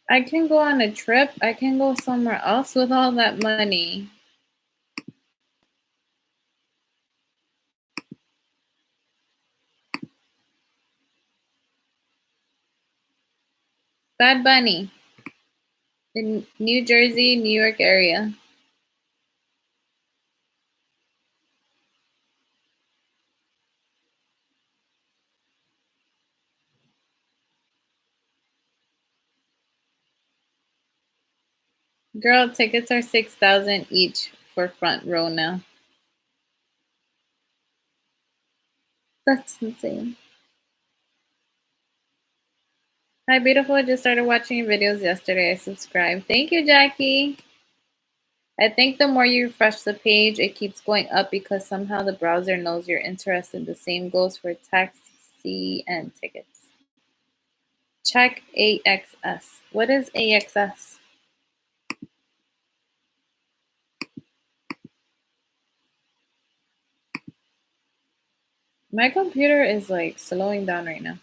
I can go on a trip. I can go somewhere else with all that money. Bad Bunny in New Jersey, New York area. Girl, tickets are 6,000 each for front row now. That's insane. Hi, beautiful. I just started watching your videos yesterday. I subscribed. Thank you, Jackie. I think the more you refresh the page, it keeps going up because somehow the browser knows you're interested. The same goes for taxi and tickets. Check AXS. What is AXS? My computer is like slowing down right now.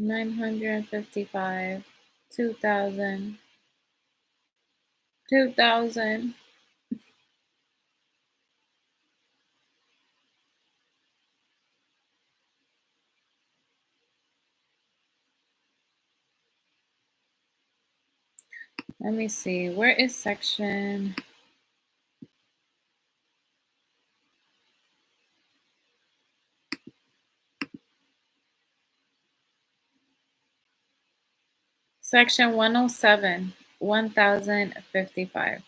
$955, 2,000, 2,000. Let me see. Where is section? Section 107, 1,055.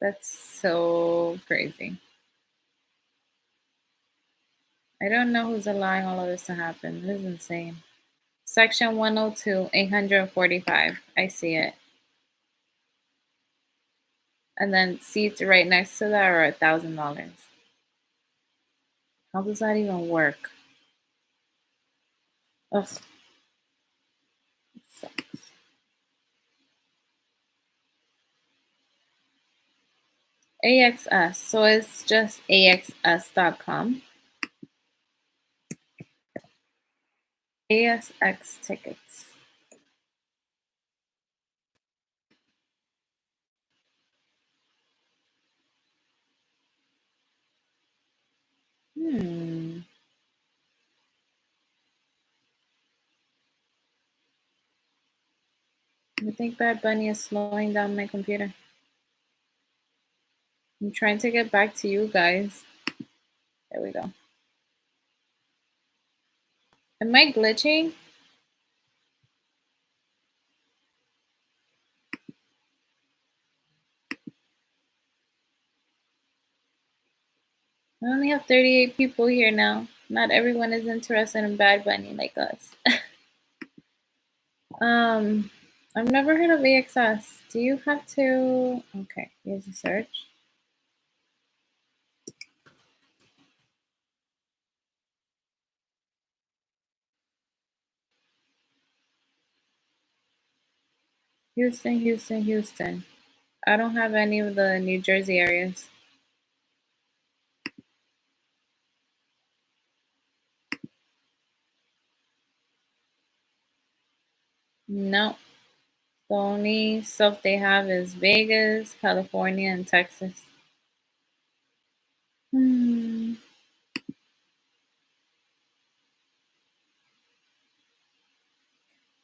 That's so crazy. I don't know who's allowing all of this to happen. This is insane. Section 102, 845. I see it. And then seats right next to that are $1,000. How does that even work? Ugh. Sucks. AXS. So it's just AXS.com. ASX tickets. I think Bad Bunny is slowing down my computer. I'm trying to get back to you guys. There we go. Am I glitching? I only have 38 people here now. Not everyone is interested in Bad Bunny like us. I've never heard of AXS. Do you have to? Okay, here's a search. Houston, Houston, Houston. I don't have any of the New Jersey areas. No. The only stuff they have is Vegas, California, and Texas. Hmm.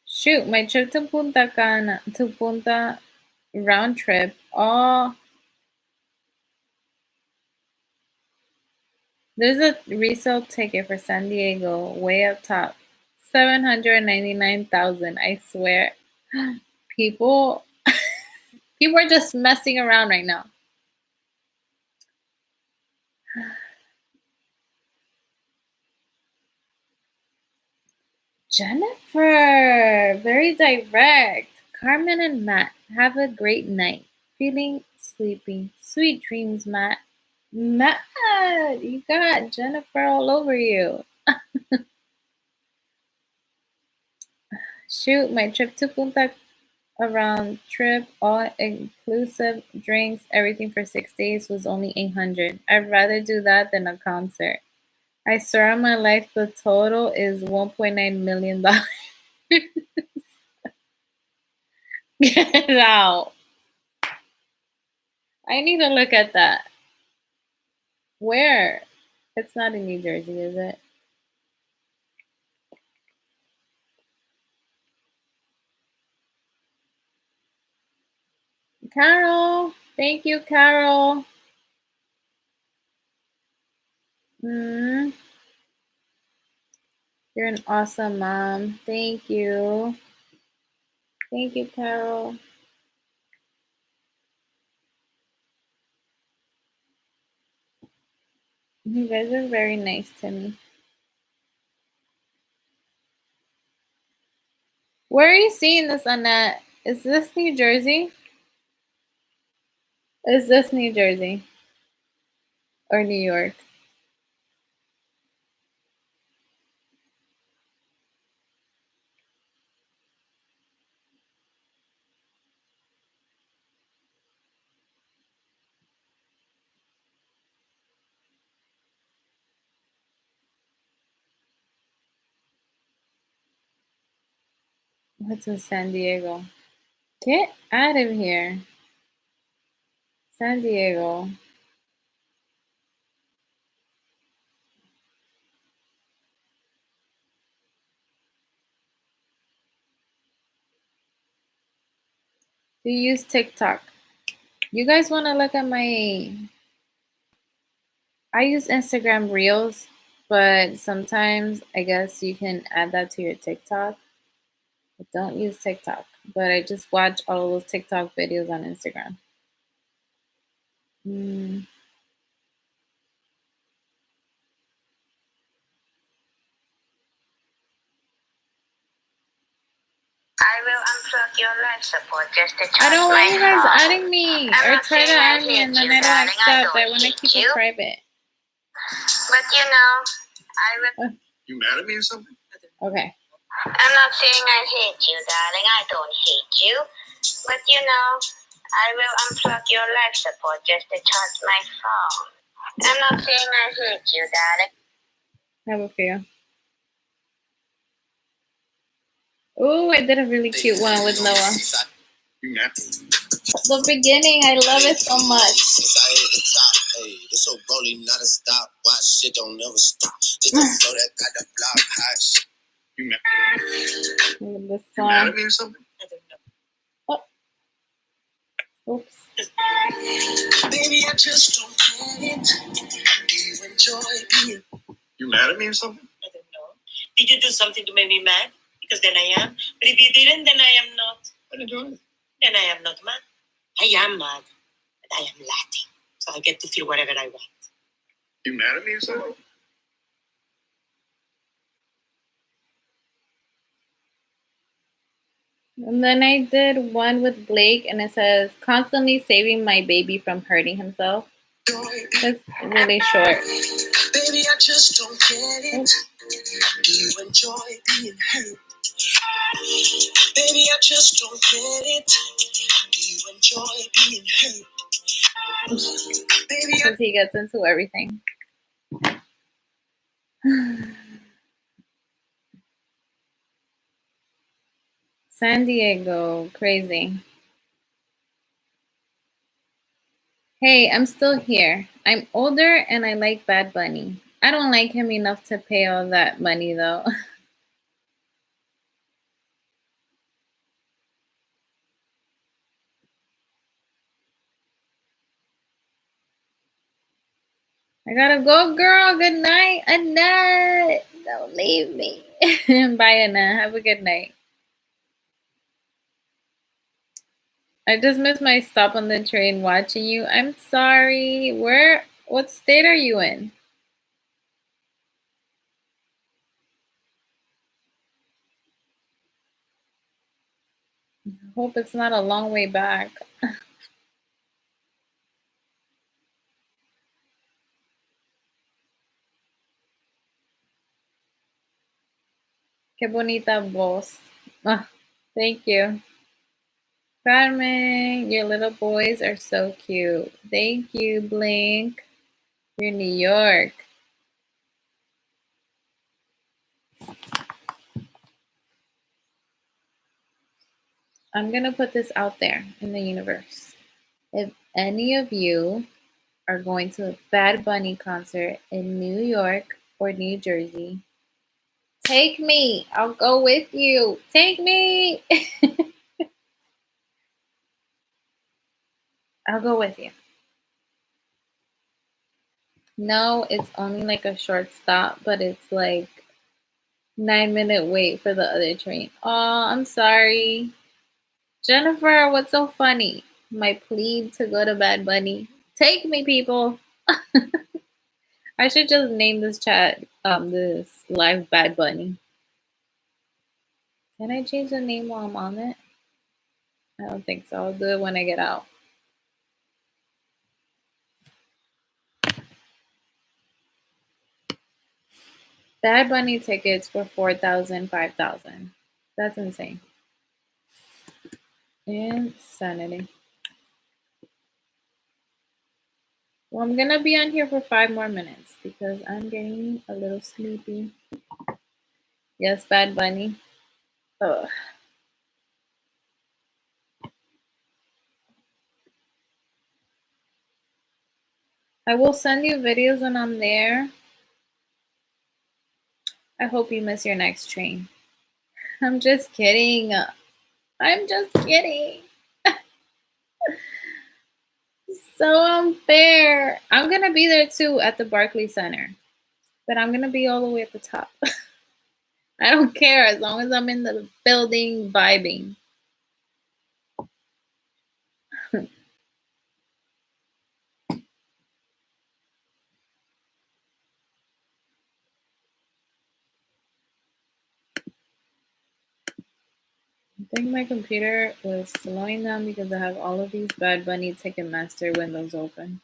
Shoot, my trip to Punta Cana to Punta round trip. Oh, there's a resale ticket for San Diego, way up top. 799,000, I swear. People people are just messing around right now. Jennifer, very direct. Carmen and Matt, have a great night. Feeling sleepy. Sweet dreams, Matt. Matt, you got Jennifer all over you. Shoot, my trip to Punta around trip, all inclusive, drinks, everything for 6 days was only 800. I'd rather do that than a concert. I swear on my life, the total is $1.9 million. Get it out. I need to look at that. Where? It's not in New Jersey, is it? Carol. Thank you, Carol. Mm, you're an awesome mom. Thank you. Thank you, Carol. You guys are very nice to me. Where are you seeing this, Annette? Is this New Jersey? Is this New Jersey or New York? What's in San Diego? Get out of here. San Diego. Do you use TikTok? You guys want to look at my. I use Instagram Reels, but sometimes I guess you can add that to your TikTok. I don't use TikTok, but I just watch all those TikTok videos on Instagram. Mm. I will unplug your life support just to charge I don't want you guys phone. adding me or try to add me and then I don't accept. I want to keep it private. But you know, I will. You mad at me or something? Okay. I'm not saying I hate you, darling. I don't hate you. But you know, I will unplug your life support just to charge my phone. I'm not saying I hate you, darling. I have a few. Oh, I did a really cute one with Noah. You mad? The beginning, I love it so much. Since I hit the top, hey, this so rolling, not a stop. Watch shit don't never stop. Just a flow that got the block hot shit. You mad? This You mad at song. me or something? I don't know. Oh. Oops. Baby, I just don't get it. Do you enjoy being? You mad at me or something? I don't know. Did you do something to make me mad? Because then I am. But if you didn't, then I am not. I didn't do anything. Then I am not mad. I am mad, but I am Latin. So I get to feel whatever I want. You mad at me or something? And then I did one with Blake, and it says, constantly saving my baby from hurting himself. It's really short. Baby, I just don't get it. Do you enjoy being hurt? Baby, I just don't get it. Do you enjoy being hurt? Baby, Because he gets into everything. San Diego, crazy. Hey, I'm still here. I'm older and I like Bad Bunny. I don't like him enough to pay all that money though. I gotta go, girl. Good night, Annette. Don't leave me. Bye, Annette. Have a good night. I just missed my stop on the train watching you. I'm sorry. What state are you in? Hope it's not a long way back. Qué bonita voz. Ah, thank you. Carmen, your little boys are so cute. Thank you, Blink. You're New York. I'm going to put this out there in the universe. If any of you are going to a Bad Bunny concert in New York or New Jersey, take me. I'll go with you. Take me. I'll go with you. No, it's only like a short stop, but it's like 9-minute wait for the other train. Oh, I'm sorry. Jennifer, what's so funny? My plea to go to Bad Bunny. Take me, people. I should just name this chat, this live Bad Bunny. Can I change the name while I'm on it? I don't think so. I'll do it when I get out. Bad Bunny tickets for 4,000, 5,000. That's insane. Insanity. Well, I'm gonna be on here for 5 more minutes because I'm getting a little sleepy. Yes, Bad Bunny. Ugh. I will send you videos when I'm there. I hope you miss your next train. I'm just kidding. I'm just kidding. So unfair. I'm gonna be there too at the Barclays Center, but I'm gonna be all the way at the top. I don't care as long as I'm in the building vibing. I think my computer was slowing down because I have all of these Bad Bunny Ticketmaster windows open.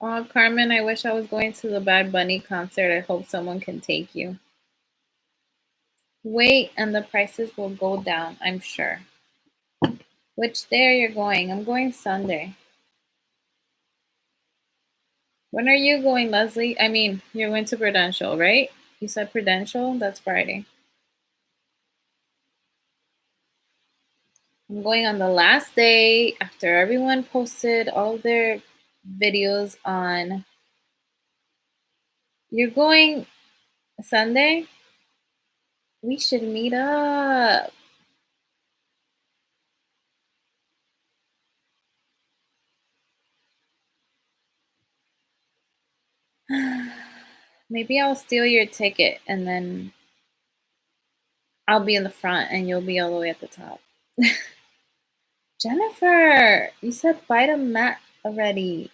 Oh, Carmen, I wish I was going to the Bad Bunny concert. I hope someone can take you. Wait, and the prices will go down, I'm sure. Which day are you going? I'm going Sunday. When are you going, Leslie? I mean, you're going to Prudential, right? You said Prudential? That's Friday. I'm going on the last day after everyone posted all their videos on. You're going Sunday? We should meet up. Maybe I'll steal your ticket and then I'll be in the front and you'll be all the way at the top. Jennifer, you said bye to Matt already.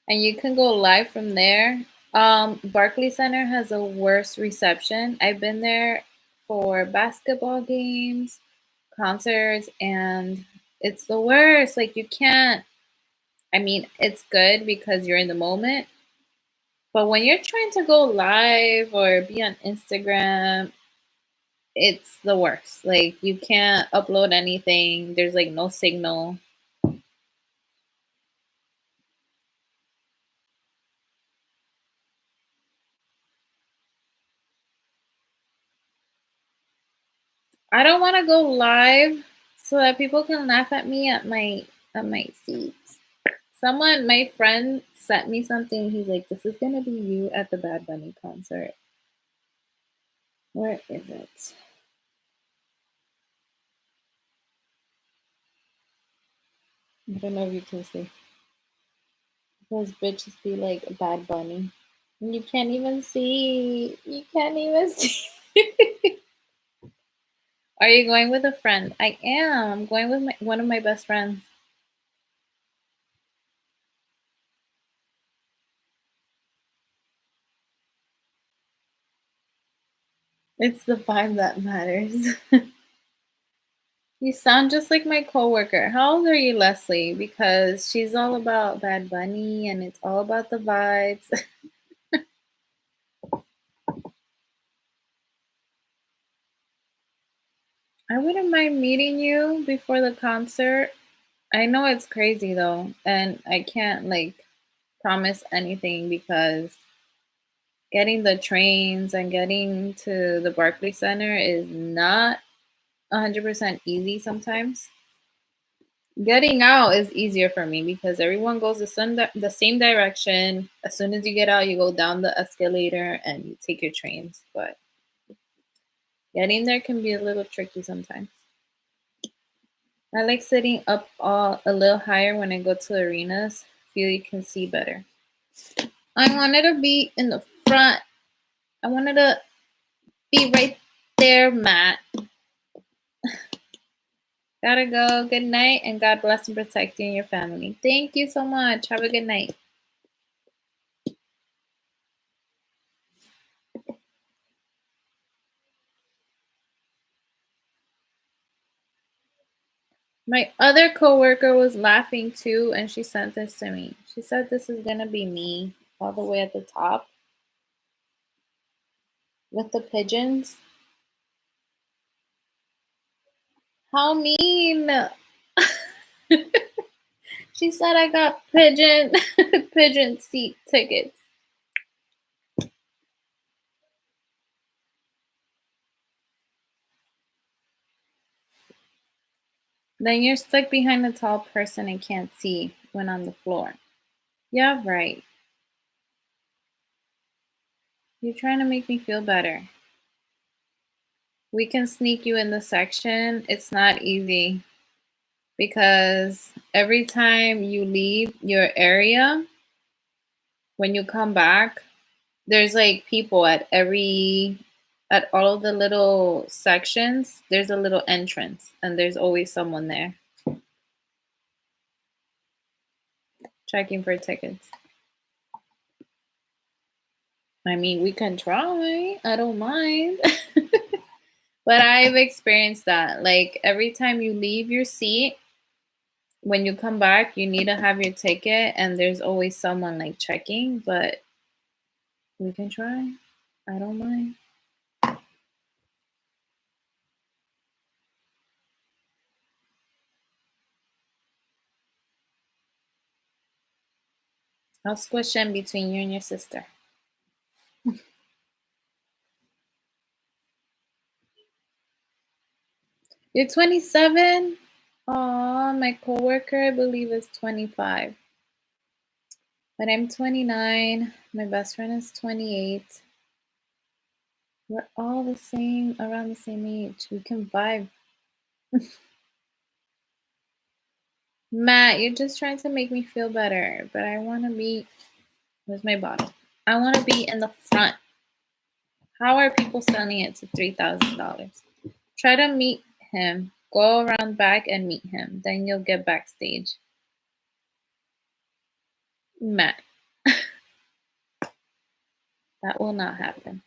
And you can go live from there. Barclays Center has a worse reception. I've been there for basketball games, concerts, and it's the worst. Like you can't. I mean, it's good because you're in the moment, but when you're trying to go live or be on Instagram, it's the worst. Like you can't upload anything. There's like no signal. I don't want to go live so that people can laugh at me at my seats. Someone, my friend, sent me something. He's like, "This is gonna be you at the Bad Bunny concert." Where is it? I don't know if you can see. Those bitches be like Bad Bunny. You can't even see. You can't even see. Are you going with a friend? I am. I'm going with one of my best friends. It's the vibe that matters. You sound just like my coworker. How old are you, Leslie? Because she's all about Bad Bunny and it's all about the vibes. I wouldn't mind meeting you before the concert. I know it's crazy though, and I can't like promise anything because getting the trains and getting to the Barclays Center is not 100% easy sometimes. Getting out is easier for me because everyone goes the same direction. As soon as you get out, you go down the escalator and you take your trains. But getting there can be a little tricky sometimes. I like sitting up a little higher when I go to arenas. Feel you can see better. I wanted to be in the front. I wanted to be right there, Matt. Gotta go. Good night, and God bless and protect you and your family. Thank you so much. Have a good night. My other coworker was laughing too, and she sent this to me. She said this is gonna be me all the way at the top with the pigeons. How mean! She said I got pigeon pigeon seat tickets. Then you're stuck behind a tall person and can't see when on the floor. Yeah, right. You're trying to make me feel better. We can sneak you in the section. It's not easy because every time you leave your area, when you come back, there's like people at all of the little sections, there's a little entrance and there's always someone there checking for tickets. I mean, we can try. I don't mind. But I've experienced that. Like every time you leave your seat, when you come back, you need to have your ticket, and there's always someone like checking, but we can try. I don't mind. I'll squish in between you and your sister. You're 27? Aw, my coworker, I believe, is 25. But I'm 29. My best friend is 28. We're all the same, around the same age. We can vibe. Matt, you're just trying to make me feel better, but I want to be. Where's my bottle? I want to be in the front. How are people selling it to $3,000? Try to meet him. Go around back and meet him. Then you'll get backstage. Matt, that will not happen.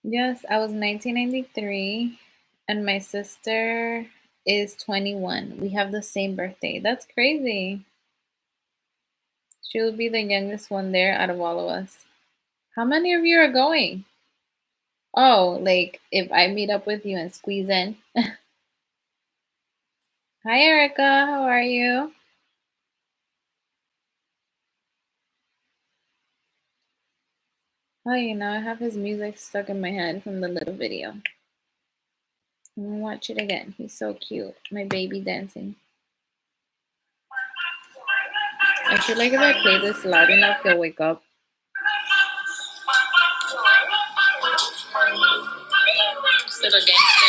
Yes, I was 1993, and my sister is 21. We have the same birthday. That's crazy. She will be the youngest one there out of all of us. How many of you are going? Oh, like if I meet up with you and squeeze in. Hi, Erica. How are you? Oh, you know, I have his music stuck in my head from the little video. I'm gonna watch it again. He's so cute. My baby dancing. I feel like if I play this loud enough, he'll wake up. Little gangster.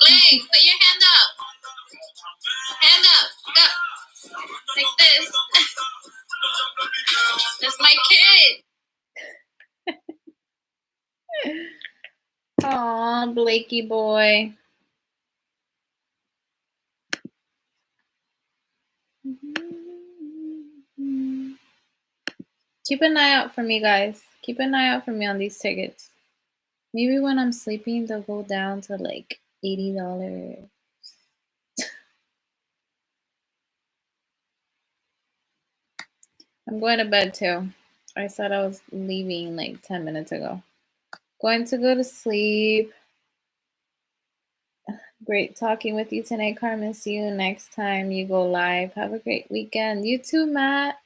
Blake, put your hand up. Hand up. Go. Like this. That's my kid. Aw, Blakey boy. Keep an eye out for me, guys. Keep an eye out for me on these tickets. Maybe when I'm sleeping, they'll go down to like $80. I'm going to bed too. I said I was leaving like 10 minutes ago. Going to go to sleep. Great talking with you tonight, Carmen. See you next time you go live. Have a great weekend. You too, Matt.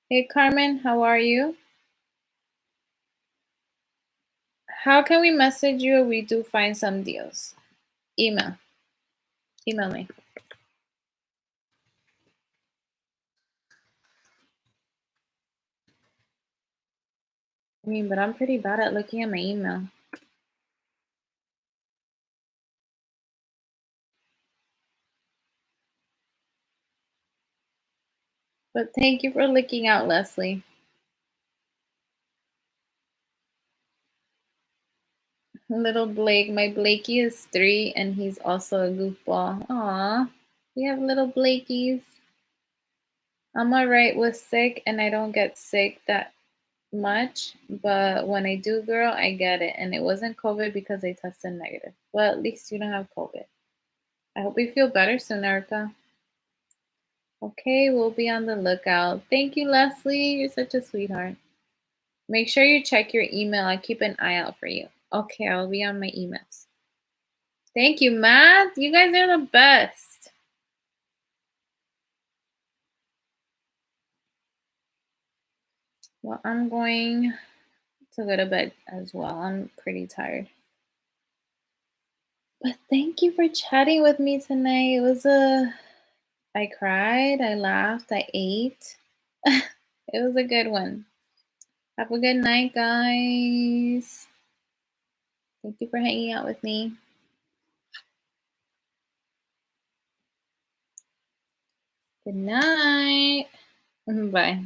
Hey, Carmen, how are you? How can we message you if we do find some deals? Email. Email me. I mean, but I'm pretty bad at looking at my email. But thank you for looking out, Leslie. Little Blake. My Blakey is 3 and he's also a goofball. Aw, we have little Blakeys. I'm alright with sick and I don't get sick that much, but when I do, girl, I get it. And it wasn't COVID because I tested negative. Well, at least you don't have COVID. I hope you feel better soon, Erica. Okay, we'll be on the lookout. Thank you, Leslie. You're such a sweetheart. Make sure you check your email. I keep an eye out for you. Okay, I'll be on my emails. Thank you, Matt. You guys are the best. Well, I'm going to go to bed as well. I'm pretty tired. But thank you for chatting with me tonight. I cried, I laughed, I ate. It was a good one. Have a good night, guys. Thank you for hanging out with me. Good night. Bye.